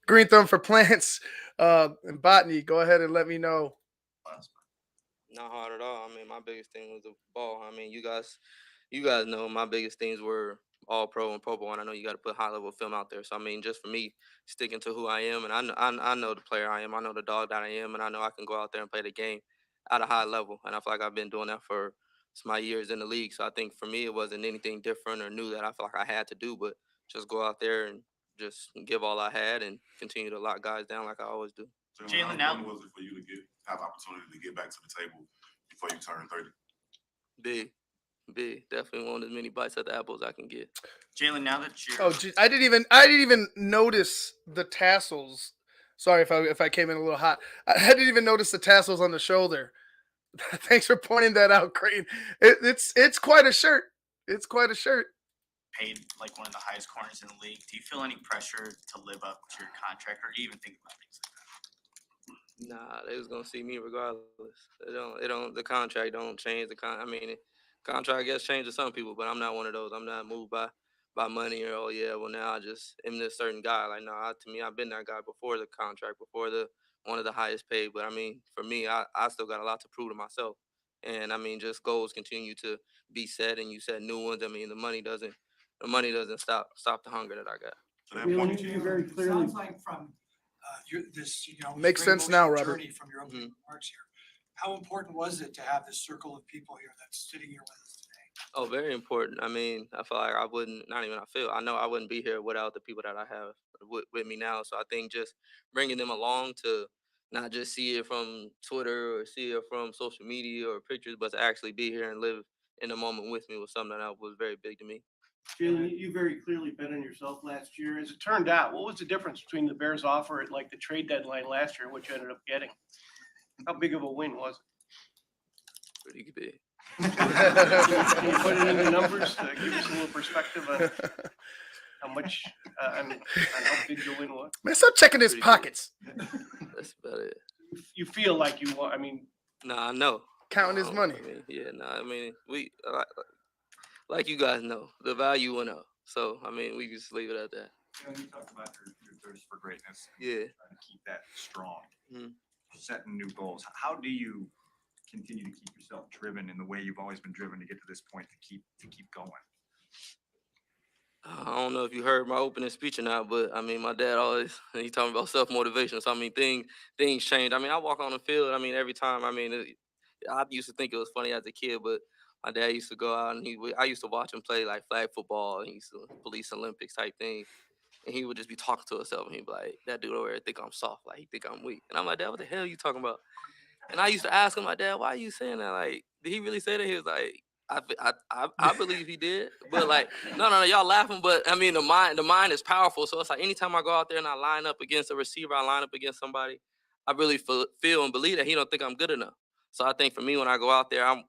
Speaker 1: green thumb for plants and botany, go ahead and let me know.
Speaker 2: Not hard at all. My biggest thing was the ball. You guys know my biggest things were all pro and pro ball, and I know you got to put high level film out there. So just for me, sticking to who I am, and I know the player I am, I know the dog that I am, and I know I can go out there and play the game at a high level. And I feel like I've been doing that for my years in the league. So I think for me, it wasn't anything different or new that I feel like I had to do, but just go out there and just give all I had and continue to lock guys down like I always do.
Speaker 8: Jaylon, how important was it for you to have opportunity to get back to the table before you turn 30?
Speaker 2: Big. Definitely want as many bites at the apple as I can get.
Speaker 3: Jaylon, now that you're
Speaker 1: Oh, geez, I didn't even notice the tassels. Sorry if I came in a little hot. I didn't even notice the tassels on the shoulder. Thanks for pointing that out, Crane. It's quite a shirt. It's quite a shirt.
Speaker 9: Paid like one of the highest corners in the league. Do you feel any pressure to live up to your contract, or even think about things like that?
Speaker 2: Nah, they was gonna see me regardless. The contract don't change contract gets changed to some people, but I'm not one of those. I'm not moved by money or now I just am this certain guy. Like no, to me I've been that guy before the contract, before the one of the highest paid. But for me, I still got a lot to prove to myself. And just goals continue to be set, and you set new ones. The money doesn't stop the hunger that I got.
Speaker 8: So that point,
Speaker 10: You very
Speaker 11: It
Speaker 10: clearly.
Speaker 11: sounds like from
Speaker 1: Makes
Speaker 11: very
Speaker 1: sense now,
Speaker 11: emotional
Speaker 1: Robert.
Speaker 11: journey from your opening remarks here. How important was it to have this circle of people here that's sitting here with us today?
Speaker 2: Oh, very important. I feel like I know I wouldn't be here without the people that I have with me now. So I think just bringing them along to not just see it from Twitter or see it from social media or pictures, but to actually be here and live in the moment with me was something that was very big to me.
Speaker 10: Jaylon, you very clearly bet on yourself last year. As it turned out, what was the difference between the Bears' offer at like the trade deadline last year and what you ended up getting? How big of a win was it?
Speaker 2: Pretty big.
Speaker 10: Can you put it into numbers to give us a little perspective on how much, on how big the win was?
Speaker 1: Man, stop checking his
Speaker 2: Pretty
Speaker 1: pockets.
Speaker 2: That's about it.
Speaker 10: You feel like you want,
Speaker 2: Nah, I know.
Speaker 1: Counting his money.
Speaker 2: We like you guys know, the value went up. So we just leave it at that.
Speaker 3: you talked about your thirst for greatness.
Speaker 2: Yeah.
Speaker 3: Trying to keep that strong.
Speaker 2: Mhm.
Speaker 3: Setting new goals. How do you continue to keep yourself driven in the way you've always been driven to get to this point to keep going?
Speaker 2: I don't know if you heard my opening speech or not, but my dad always he talking about self motivation. So things change. I walk on the field. Every time. I used to think it was funny as a kid, but my dad used to go out and I used to watch him play like flag football. He used to police Olympics type thing, and he would just be talking to himself, and he'd be like, "That dude over there think I'm soft, like he think I'm weak." And I'm like, "Dad, what the hell are you talking about?" And I used to ask him, my dad, "Why are you saying that? Like, did he really say that?" He was like, I believe he did, but like, no, y'all laughing, but the mind is powerful. So it's like anytime I go out there and I line up against a receiver, I line up against somebody, I really feel and believe that he don't think I'm good enough. So I think for me, when I go out there, I'm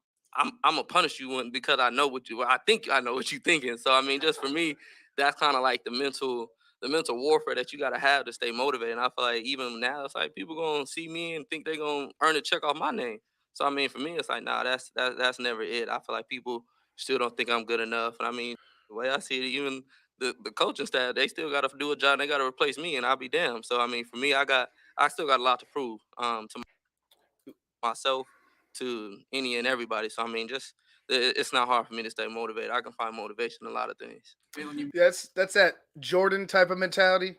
Speaker 2: gonna punish you because I know I think I know what you're thinking. So just for me, that's kind of like the mental warfare that you gotta have to stay motivated. And I feel like even now, it's like people gonna see me and think they're gonna earn a check off my name. So for me, it's like, nah, that's never it. I feel like people still don't think I'm good enough. And the way I see it, even the coaching staff, they still got to do a job. They got to replace me, and I'll be damned. So for me, I still got a lot to prove to myself, to any and everybody. So it's not hard for me to stay motivated. I can find motivation in a lot of things.
Speaker 1: That's that Jordan type of mentality.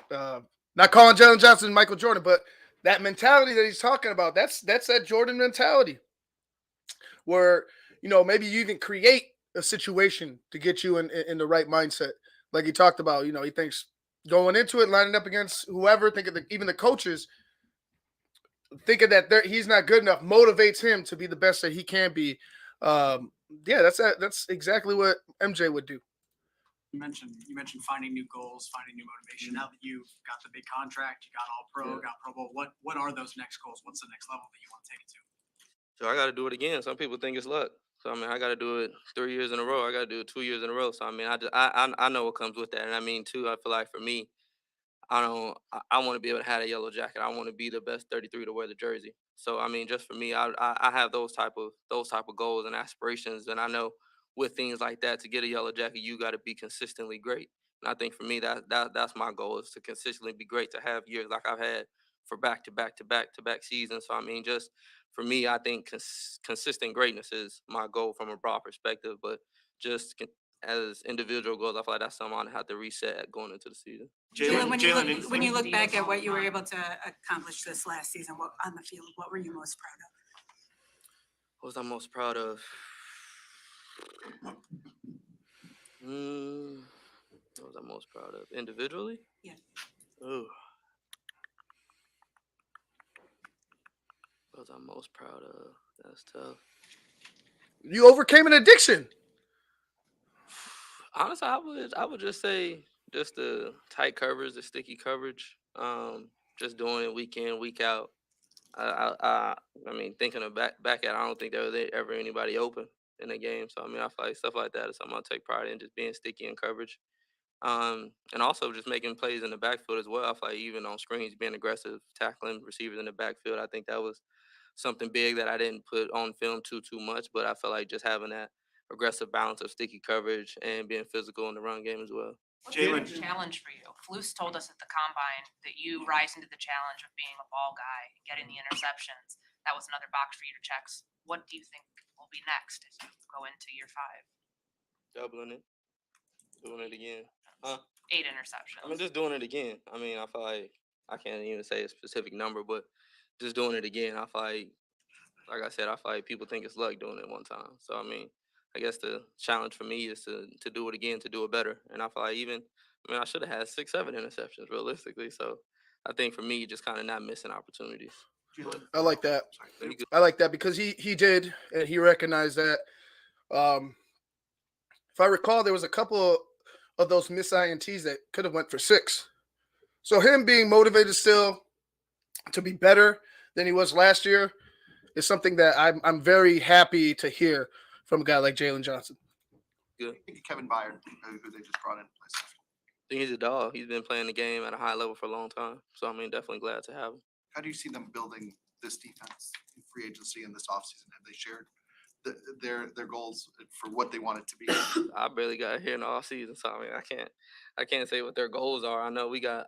Speaker 1: Not calling Jaylon Johnson Michael Jordan, but that mentality that he's talking about, that's that Jordan mentality where, maybe you even create a situation to get you in the right mindset. Like he talked about, he thinks going into it, lining up against whoever, even the coaches, thinking that he's not good enough motivates him to be the best that he can be. Yeah, that's exactly what MJ would do.
Speaker 12: You mentioned finding new goals, finding new motivation. Now that you've got the big contract, you got all pro, got Pro Bowl, what are those next goals? What's the next level that you want to take it to?
Speaker 2: So I got to do it again. Some people think it's luck. So I mean, I got to do it 3 years in a row. I got to do it 2 years in a row. So I mean, I know what comes with that. And I mean, too, I feel like for me, I want to be able to have a yellow jacket. I want to be the best 33 to wear the jersey. So I mean, just for me, I have those type of goals and aspirations, and I know with things like that, to get a yellow jacket, you got to be consistently great. And I think for me, that's my goal, is to consistently be great, to have years like I've had for back to back to back to back seasons. So I mean, just for me, I think consistent greatness is my goal from a broad perspective, but just as individual goals, I feel like that's something I have to reset going into the season.
Speaker 6: Jaylon, when you look back at what you were able to accomplish this last season, what on the field, what were you most proud of?
Speaker 2: What was I most proud of? What was I most proud of? Individually?
Speaker 6: Yeah.
Speaker 2: Oh. What was I most proud of? That's tough.
Speaker 1: You overcame an addiction.
Speaker 2: Honestly, I would just say just the tight coverage, the sticky coverage. Just doing it week in, week out. I mean, thinking of back at it, I don't think there was ever anybody open in the game. So I mean, I feel like stuff like that is something I take pride in, just being sticky in coverage. And also just making plays in the backfield as well. I feel like even on screens, being aggressive, tackling receivers in the backfield. I think that was something big that I didn't put on film too much, but I feel like just having that aggressive balance of sticky coverage and being physical in the run game as well.
Speaker 5: What's the challenge for you? Flus told us at the combine that you rise into the challenge of being a ball guy and getting the interceptions. That was another box for you to check. What do you think will be next as you go into year 5?
Speaker 2: Doubling it, doing it again.
Speaker 5: 8 interceptions.
Speaker 2: I mean, just doing it again. I mean, I feel like I can't even say a specific number, but just doing it again. I feel like I said, I feel like people think it's luck doing it one time. So I mean, I guess the challenge for me is to do it again, to do it better. And I feel like I should have had 6, 7 interceptions realistically. So I think for me, just kind of not missing opportunities.
Speaker 1: I like that. I like that because he did, and he recognized that. If I recall, there was a couple of those missed INTs that could have went for 6. So him being motivated still to be better than he was last year is something that I'm very happy to hear from a guy like Jaylon Johnson.
Speaker 2: Good.
Speaker 4: Kevin Byard, who they just brought in place.
Speaker 2: I think he's a dog. He's been playing the game at a high level for a long time. So I mean, definitely glad to have him.
Speaker 4: How do you see them building this defense in free agency in this offseason? Have they shared their goals for what they want it to be?
Speaker 2: I barely got here in the off season, so I mean, I can't say what their goals are. I know we got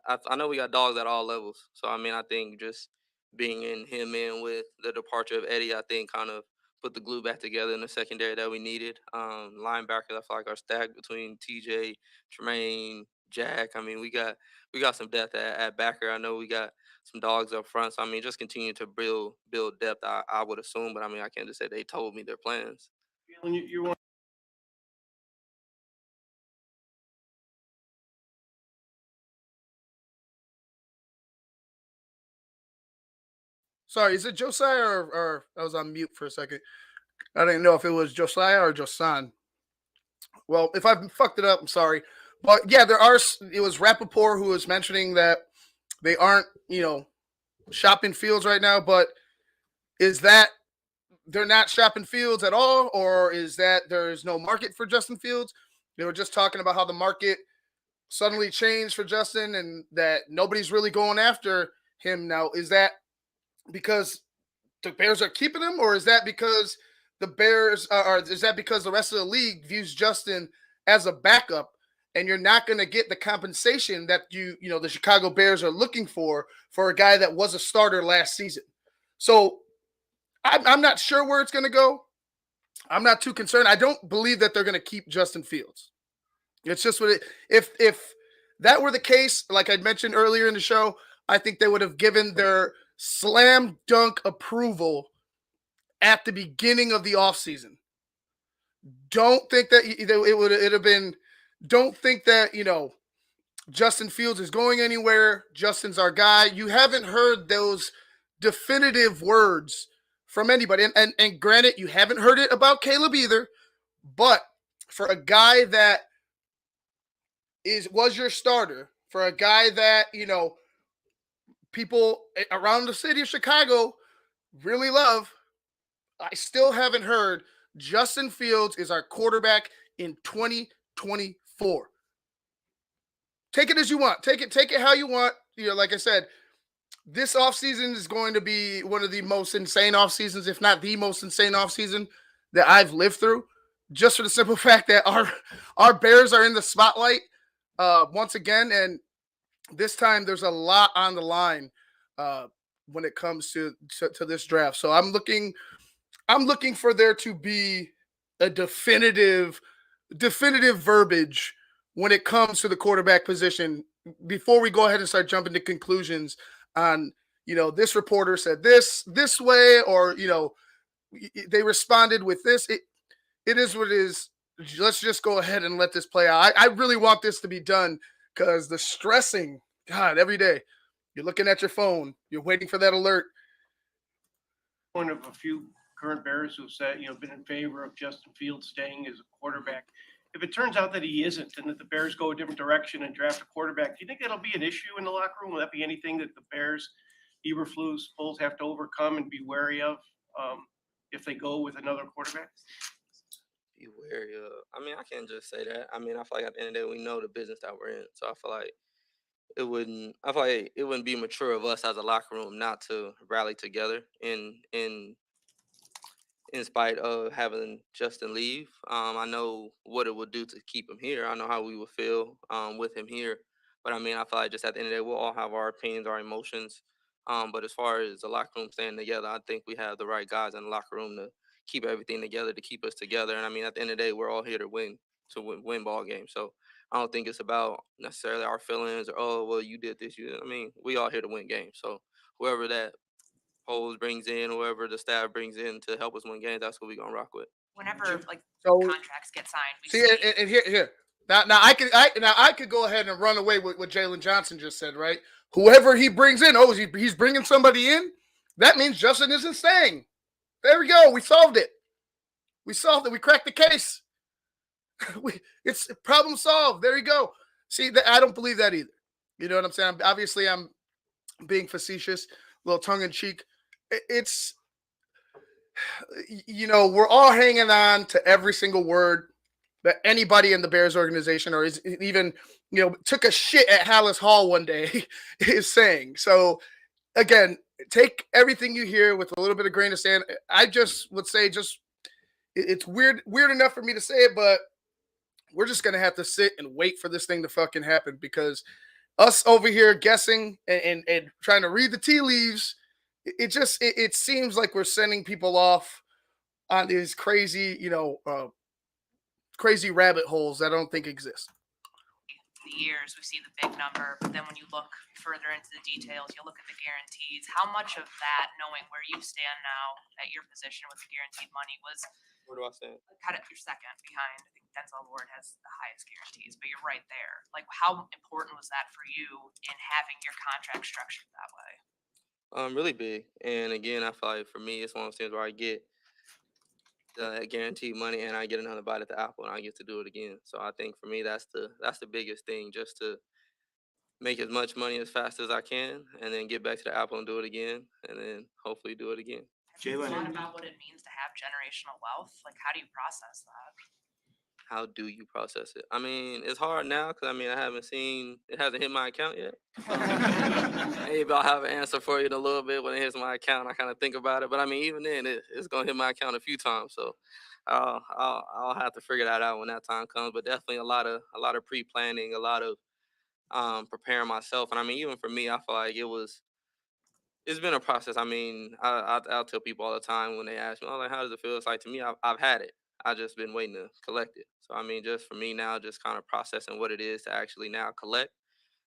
Speaker 2: dogs at all levels. So I mean, I think just being in with the departure of Eddie, I think kind of put the glue back together in the secondary that we needed. Linebackers, I feel like are stacked between TJ, Tremaine, Jack. I mean, we got some depth at backer. I know we got some dogs up front. So I mean, just continue to build depth. I would assume, but I mean, I can't just say they told me their plans.
Speaker 10: You want
Speaker 1: Sorry, is it Josiah or I was on mute for a second? I didn't know if it was Josiah or Josan. Well, if I fucked it up, I'm sorry. But yeah, it was Rappaport who was mentioning that they aren't, shopping fields right now, but is that they're not shopping fields at all, or is that there's no market for Justin Fields? They were just talking about how the market suddenly changed for Justin and that nobody's really going after him now. Is that because the Bears are keeping him, or is that because the Bears is that because the rest of the league views Justin as a backup and you're not going to get the compensation that the Chicago Bears are looking for a guy that was a starter last season? So I'm not sure where it's going to go. I'm not too concerned. I don't believe that they're going to keep Justin Fields. It's just if that were the case, like I mentioned earlier in the show, I think they would have given their slam dunk approval at the beginning of the offseason. Don't think that it have been. Don't think that Justin Fields is going anywhere. Justin's our guy. You haven't heard those definitive words from anybody. And granted, you haven't heard it about Caleb either. But for a guy that was your starter, for a guy that people around the city of Chicago really love, I still haven't heard Justin Fields is our quarterback in 2024. Take it as you want. Take it how you want. Like I said, this offseason is going to be one of the most insane off seasons, if not the most insane off season that I've lived through. Just for the simple fact that our Bears are in the spotlight once again, and this time there's a lot on the line when it comes to this draft. So I'm looking for there to be a definitive verbiage when it comes to the quarterback position before we go ahead and start jumping to conclusions on, this reporter said this way, or, they responded with this. It is what it is. Let's just go ahead and let this play out. I really want this to be done because the stressing, God, every day you're looking at your phone, you're waiting for that alert.
Speaker 10: One of a few current Bears who've said, been in favor of Justin Fields staying as a quarterback. If it turns out that he isn't and that the Bears go a different direction and draft a quarterback, do you think that'll be an issue in the locker room? Will that be anything that the Bears, Eberflus, Bulls have to overcome and be wary of if they go with another quarterback?
Speaker 2: Be wary of. I mean, I can't just say that. I mean, I feel like at the end of the day, we know the business that we're in. So I feel like it wouldn't be mature of us as a locker room not to rally together in spite of having Justin leave. I know what it would do to keep him here. I know how we would feel with him here. But I mean, I feel like just at the end of the day, we'll all have our opinions, our emotions. But as far as the locker room staying together, I think we have the right guys in the locker room to keep everything together, to keep us together. And I mean, at the end of the day, we're all here to win ball games. So I don't think it's about necessarily our feelings or, oh, well, you did this. I mean, we all here to win games. So whoever that Holes brings in, whoever the staff brings in to help us win games, that's what we're gonna rock with.
Speaker 5: Whenever
Speaker 1: So
Speaker 5: contracts get signed, we
Speaker 1: see, and here. Now I could go ahead and run away with what Jaylon Johnson just said, right? Whoever he brings in, he's bringing somebody in. That means Justin isn't staying. There we go. We solved it. We cracked the case. It's problem solved. There you go. See, I don't believe that either. You know what I'm saying? Obviously, I'm being facetious, a little tongue in cheek. It's, we're all hanging on to every single word that anybody in the Bears organization or is even, took a shit at Hallis Hall one day is saying. So again, take everything you hear with a little bit of grain of sand. I just would say it's weird enough for me to say it, but we're just going to have to sit and wait for this thing to fucking happen, because us over here guessing and trying to read the tea leaves, it seems like we're sending people off on these crazy, crazy rabbit holes that I don't think exist.
Speaker 5: The years, we see the big number, but then when you look further into the details, you look at the guarantees. How much of that, knowing where you stand now at your position with the guaranteed money, was
Speaker 2: Where do I stand?
Speaker 5: kind of your second behind? I think Denzel Ward has the highest guarantees, but you're right there. Like, how important was that for you in having your contract structured that way?
Speaker 2: Really big. And again, I feel like for me, it's one of those things where I get the guaranteed money and I get another bite at the apple and I get to do it again. So I think for me, that's the biggest thing, just to make as much money as fast as I can and then get back to the apple and do it again and then hopefully do it again.
Speaker 5: Have you thought about what it means to have generational wealth? Like, how do you process that?
Speaker 2: How do you process it? I mean, it's hard now because I it hasn't hit my account yet. Maybe I'll have an answer for you in a little bit when it hits my account. I kind of think about it, but I mean, even then, it's gonna hit my account a few times. So I'll have to figure that out when that time comes. But definitely a lot of pre-planning, a lot of preparing myself, and I mean, even for me, I feel like it's been a process. I mean, I'll tell people all the time when they ask me, "Oh, like, how does it feel?" It's like, to me, I've had it. I just been waiting to collect it. So I mean, just for me now, just kind of processing what it is to actually now collect.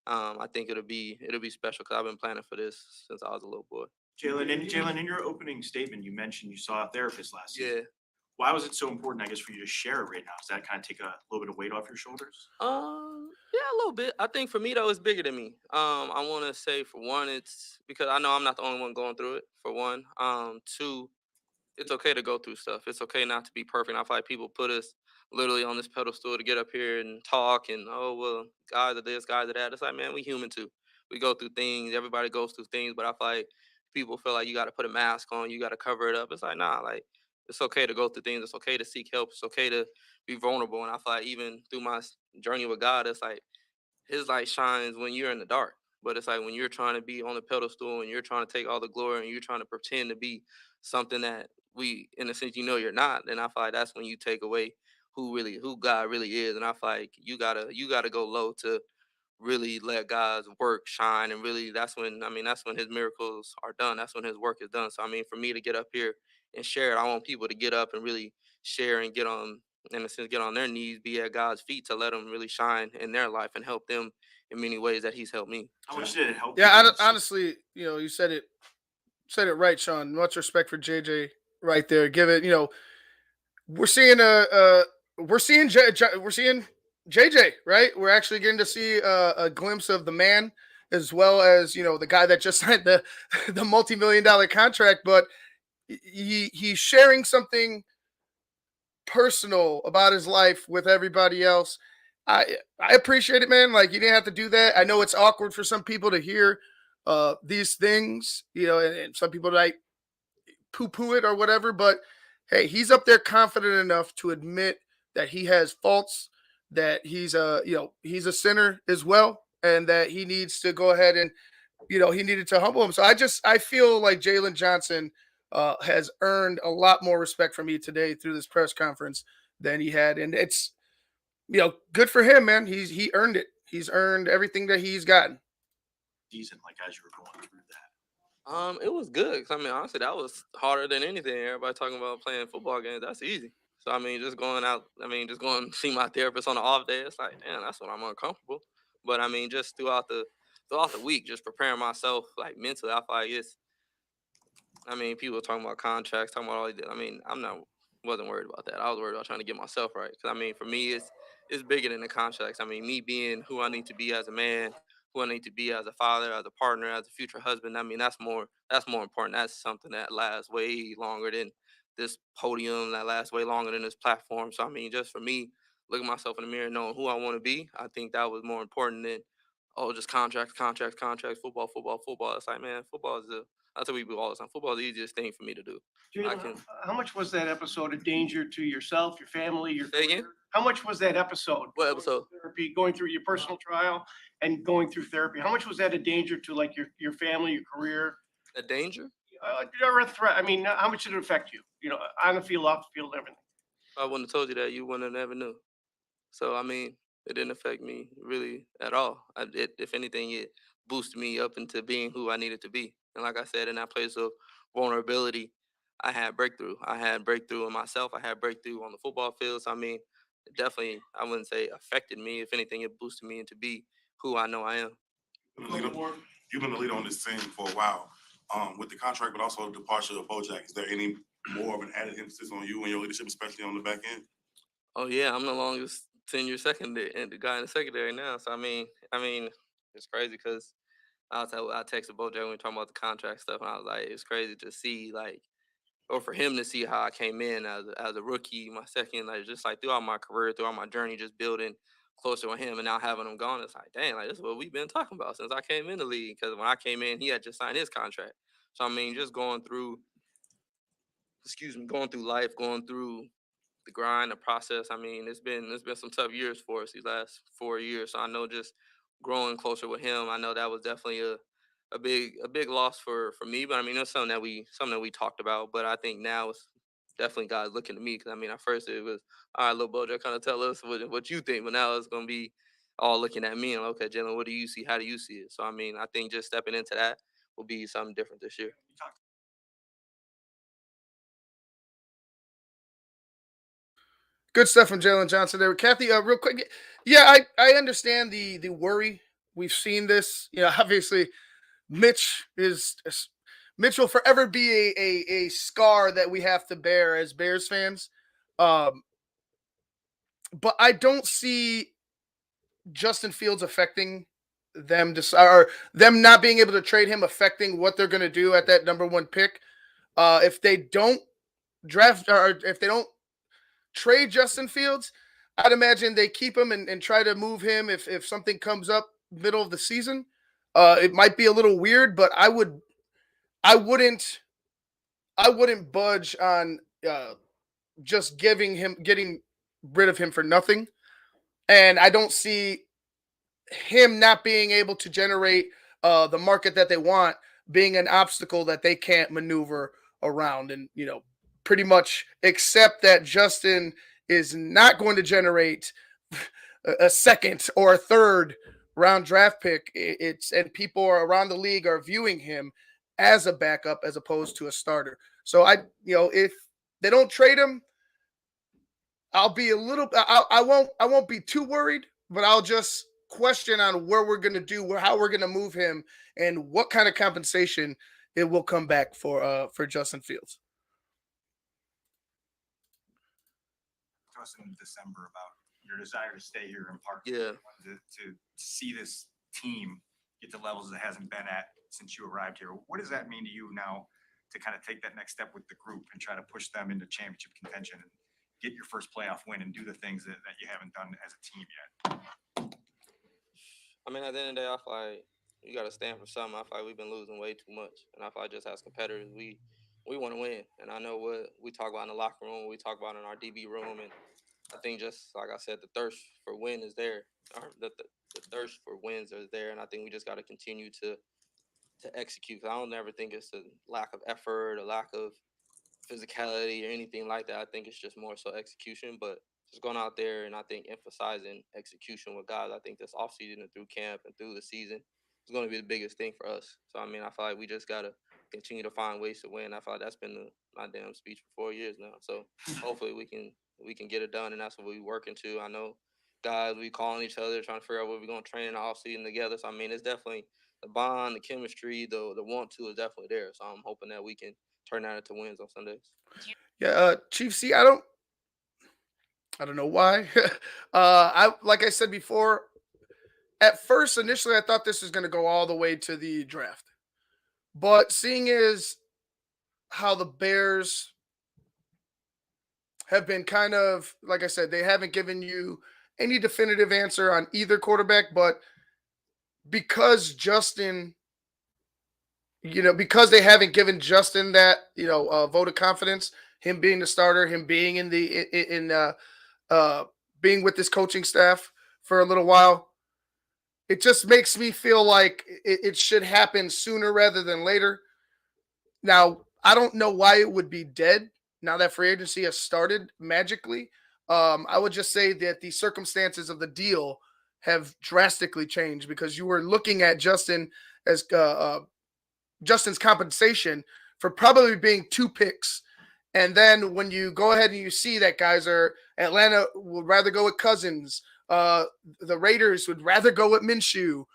Speaker 2: I think it'll be special because I've been planning for this since I was a little boy.
Speaker 3: Jalen, in your opening statement, you mentioned you saw a therapist last season.
Speaker 2: Yeah.
Speaker 3: Why was it so important, I guess, for you to share it right now? Does that kind of take a little bit of weight off your shoulders?
Speaker 2: Yeah, a little bit. I think for me though, it's bigger than me. I want to say for one, it's because I know I'm not the only one going through it. For one, two, it's okay to go through stuff. It's okay not to be perfect. I feel like people put us literally on this pedestal to get up here and talk and oh well, guys are this, guys are that. It's like man, we human too. We go through things. Everybody goes through things, but I feel like people feel like you got to put a mask on, you got to cover it up. It's like nah, like it's okay to go through things. It's okay to seek help. It's okay to be vulnerable. And I feel like even through my journey with God, it's like his light shines when you're in the dark. But it's like when you're trying to be on the pedestal and you're trying to take all the glory and you're trying to pretend to be something that we, in a sense, you're not. Then I feel like that's when you take away who God really is. And I feel like you gotta go low to really let God's work shine. And really, that's when His miracles are done. That's when His work is done. So I mean, for me to get up here and share it, I want people to get up and really share and get on, in a sense, get on their knees, be at God's feet to let Him really shine in their life and help them in many ways that He's helped me.
Speaker 3: How much did it help?
Speaker 1: Yeah,
Speaker 3: you guys?
Speaker 1: honestly, you said it right, Sean. Much respect for JJ right there. Give it, we're seeing we're seeing we're seeing JJ, right? We're actually getting to see a glimpse of the man as well as the guy that just signed the multi-million-dollar contract, but he's sharing something personal about his life with everybody else. I appreciate it, man. Like you didn't have to do that. I know it's awkward for some people to hear these things, and some people like poo-poo it or whatever, but hey, he's up there confident enough to admit that he has faults, that he's a sinner as well, and that he needs to go ahead and he needed to humble him. So I feel like Jaylon Johnson has earned a lot more respect from me today through this press conference than he had, and it's good for him, man. He earned it. He's earned everything that he's gotten.
Speaker 3: Season, like as you were going through that.
Speaker 2: It was good. 'Cause, I mean, honestly, that was harder than anything. Everybody talking about playing football games. That's easy. So I mean, just going out. I mean, just going to see my therapist on the off day. It's like, damn, that's when I'm uncomfortable. But I mean, just throughout the week, just preparing myself like mentally. I feel like it's. I mean, people talking about contracts, talking about all that. I mean, wasn't worried about that. I was worried about trying to get myself right. 'Cause I mean, for me, it's bigger than the contracts. I mean, me being who I need to be as a man, who I need to be as a father, as a partner, as a future husband. I mean, that's more important. That's something that lasts way longer than this podium, that lasts way longer than this platform. So I mean, just for me, looking myself in the mirror, knowing who I want to be, I think that was more important than just contracts, football, football, football. It's like, man, football is I tell people all the time, football is the easiest thing for me to do. I
Speaker 10: Jalen,
Speaker 2: can
Speaker 10: how much was that episode a danger to yourself, your family, your
Speaker 2: say again.
Speaker 10: career? How much was that episode?
Speaker 2: What episode?
Speaker 10: Therapy, going through your personal trial and going through therapy. How much was that a danger to like your family, your career?
Speaker 2: A danger?
Speaker 10: Or a threat? I mean, how much did it affect you? On the field, off the field, everything.
Speaker 2: If I wouldn't have told you that, you wouldn't have never knew. So I mean, it didn't affect me really at all. If anything, it boosted me up into being who I needed to be. And like I said, in that place of vulnerability, I had breakthrough. I had breakthrough in myself. I had breakthrough on the football field. So I mean, it definitely, I wouldn't say affected me. If anything, it boosted me into be who I know I am.
Speaker 8: You've been the leader on this team for a while. With the contract, but also the departure of Bojack, is there any more of an added emphasis on you and your leadership, especially on the back end?
Speaker 2: Oh yeah, I'm the longest senior secondary and the guy in the secondary now. So I mean, it's crazy because I texted Bojack when we were talking about the contract stuff, and I was like, it's crazy to see like, or for him to see how I came in as a rookie, my second, like just like throughout my career, throughout my journey, just building closer with him, and now having him gone, it's like, dang, like this is what we've been talking about since I came in the league. Because when I came in, he had just signed his contract. So I mean, just going through life, going through the grind, the process. I mean, it's been some tough years for us these last 4 years. So I know just growing closer with him, I know that was definitely a big loss for me. But I mean, that's something that we talked about. But I think now it's definitely guys looking to me because I mean, at first it was all right, little Bojo, kind of tell us what you think. But now it's gonna be all looking at me and okay, Jalen, what do you see? How do you see it? So I mean, I think just stepping into that will be something different this year.
Speaker 1: Good stuff from Jaylon Johnson there. Kathy, real quick. Yeah, I understand the worry We've seen this. Obviously, Mitch will forever be a scar that we have to bear as Bears fans. But I don't see Justin Fields affecting them or them not being able to trade him affecting what they're going to do at that number 1 pick. If they don't draft or if they don't trade Justin Fields, I'd imagine they keep him and try to move him if something comes up middle of the season. It might be a little weird, but I wouldn't budge on just getting rid of him for nothing. And I don't see him not being able to generate the market that they want being an obstacle that they can't maneuver around, and pretty much accept that Justin is not going to generate a second or a third round draft pick. And people around the league are viewing him as a backup as opposed to a starter. So if they don't trade him, I'll be I won't be too worried, but I'll just question on where we're going to do, how we're going to move him, and what kind of compensation it will come back for Justin Fields.
Speaker 3: To us in December about your desire to stay here in Park.
Speaker 2: Yeah.
Speaker 3: To see this team get to levels it hasn't been at since you arrived here. What does that mean to you now to kind of take that next step with the group and try to push them into championship contention and get your first playoff win and do the things that you haven't done as a team yet?
Speaker 2: I mean, at the end of the day, I feel like you got to stand for something. I feel like we've been losing way too much. And I feel like just as competitors, we want to win. And I know what we talk about in the locker room, we talk about in our DB room. And I think just like I said, the thirst for win is there. The thirst for wins is there. And I think we just got to continue to execute. I don't ever think it's a lack of effort, a lack of physicality or anything like that. I think it's just more so execution, but just going out there and I think emphasizing execution with guys. I think this offseason and through camp and through the season is going to be the biggest thing for us. So, I mean, I feel like we just got to continue to find ways to win. I feel like that's been my damn speech for 4 years now. So hopefully we can get it done, and that's what we're working to. I know guys, we calling each other, trying to figure out what we're going to train in the offseason together. So, I mean, it's definitely the bond, the chemistry, the want to is definitely there. So I'm hoping that we can turn that into wins on Sundays.
Speaker 1: Yeah, Chief C, I don't know why. Like I said before, at first, initially, I thought this was going to go all the way to the draft. But seeing as how the Bears have been kind of, like I said, they haven't given you any definitive answer on either quarterback, but because Justin, because they haven't given Justin that, vote of confidence, him being the starter, him being being with this coaching staff for a little while, it just makes me feel like it should happen sooner rather than later. Now, I don't know why it would be dead now that free agency has started magically. I would just say that the circumstances of the deal have drastically changed because you were looking at Justin as Justin's compensation for probably being 2 picks. And then when you go ahead and you see that Atlanta would rather go with Cousins, the Raiders would rather go with Minshew.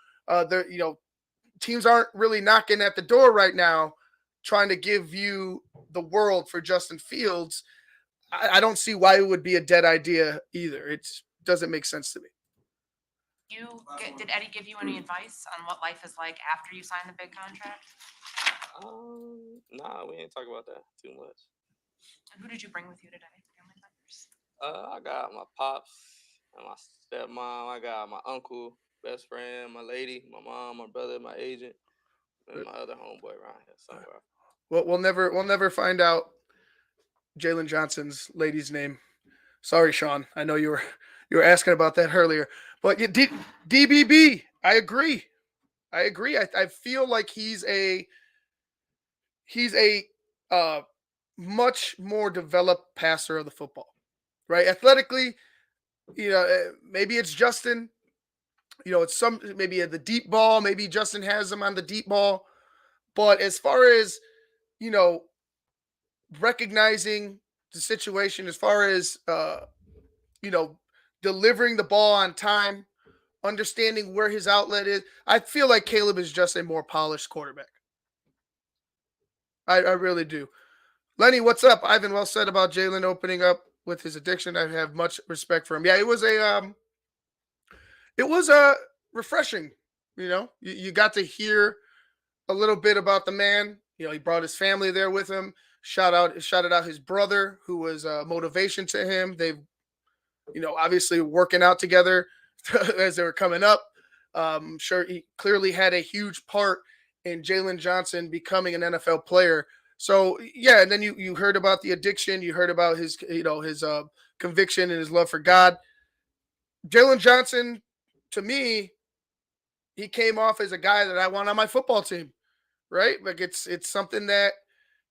Speaker 1: Teams aren't really knocking at the door right now trying to give you the world for Justin Fields. I don't see why it would be a dead idea either. It doesn't make sense to me.
Speaker 5: Did Eddie give you any advice on what life is like after you sign the big contract?
Speaker 2: Nah, we didn't talk about that too much.
Speaker 5: And who did you bring with you today? Family members?
Speaker 2: I got my pops and my stepmom. I got my uncle, best friend, my lady, my mom, my brother, my agent, and my other homeboy around here somewhere.
Speaker 1: Well, we'll never find out Jaylon Johnson's lady's name. Sorry, Sean. I know you were asking about that earlier, but DBB. I agree. I feel like he's a much more developed passer of the football, right? Athletically, maybe it's Justin. It's maybe at the deep ball. Maybe Justin has him on the deep ball. But as far as, recognizing the situation, as far as, delivering the ball on time, understanding where his outlet is. I feel like Caleb is just a more polished quarterback. I really do. Lenny, what's up? Ivan, well said about Jaylon opening up with his addiction. I have much respect for him. Yeah, it was refreshing. You got to hear a little bit about the man. He brought his family there with him. Shouted out his brother, who was motivation to him. They've, obviously working out together as they were coming up. Sure, he clearly had a huge part in Jaylon Johnson becoming an NFL player. So yeah, and then you heard about the addiction. You heard about his conviction and his love for God. Jaylon Johnson, to me, he came off as a guy that I want on my football team, right? Like it's something that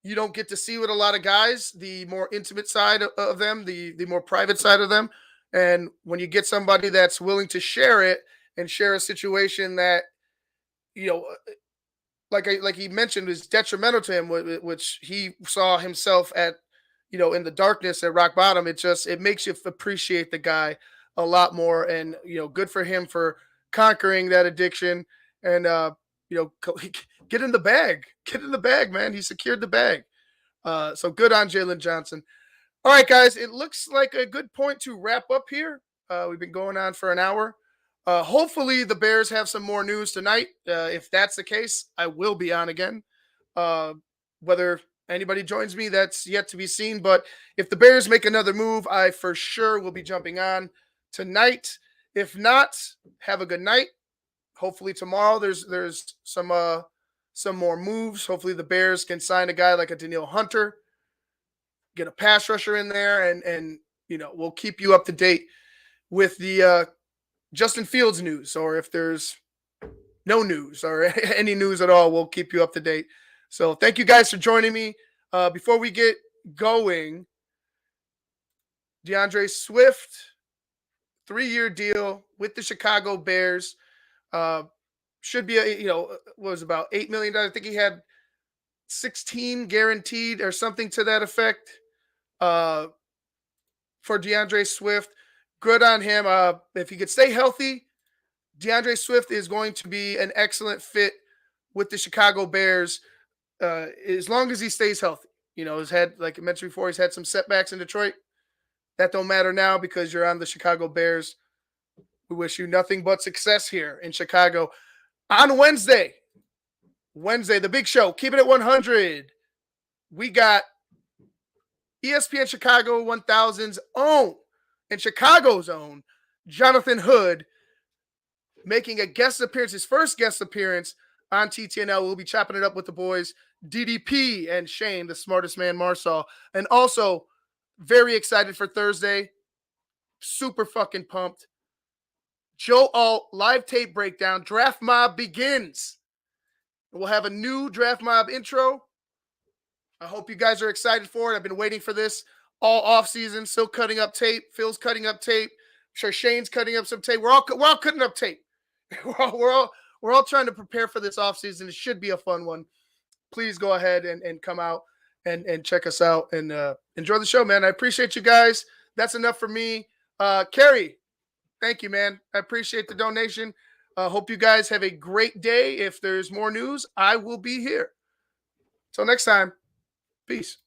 Speaker 1: you don't get to see with a lot of guys, the more intimate side of them, the more private side of them. And when you get somebody that's willing to share it and share a situation that, like he mentioned, is detrimental to him, which he saw himself at, in the darkness at rock bottom. It makes you appreciate the guy a lot more. And, good for him for conquering that addiction and, get in the bag, man. He secured the bag. So good on Jaylon Johnson. All right, guys, it looks like a good point to wrap up here. We've been going on for an hour. Hopefully the Bears have some more news tonight. If that's the case, I will be on again. Whether anybody joins me, that's yet to be seen. But if the Bears make another move, I for sure will be jumping on tonight. If not, have a good night. Hopefully tomorrow there's some more moves. Hopefully the Bears can sign a guy like a Danielle Hunter, get a pass rusher in there, and we'll keep you up to date with the Justin Fields news, or if there's no news or any news at all, we'll keep you up to date. So thank you guys for joining me. Before we get going, DeAndre Swift, 3-year deal with the Chicago Bears. Should be was about $8 million. I think he had 16 guaranteed or something to that effect for DeAndre Swift. Good on him. If he could stay healthy, DeAndre Swift is going to be an excellent fit with the Chicago Bears as long as he stays healthy. He's had, like I mentioned before, he's had some setbacks in Detroit. That don't matter now because you're on the Chicago Bears. We wish you nothing but success here in Chicago. On Wednesday, the big show, Keeping It 100. We got ESPN Chicago 1000's own and Chicago's own Jonathan Hood making a guest appearance, his first guest appearance on TTNL. We'll be chopping it up with the boys, DDP and Shane, the smartest man, Marsall. And also very excited for Thursday. Super fucking pumped. Joe Alt live tape breakdown. Draft Mob begins. We'll have a new Draft Mob intro. I hope you guys are excited for it. I've been waiting for this all off season. Still cutting up tape. Phil's cutting up tape. I'm sure Shane's cutting up some tape. We're all cutting up tape. We're all trying to prepare for this off season. It should be a fun one. Please go ahead and come out and check us out and enjoy the show, man. I appreciate you guys. That's enough for me. Carrie, thank you, man. I appreciate the donation. Hope you guys have a great day. If there's more news, I will be here. Till next time, peace.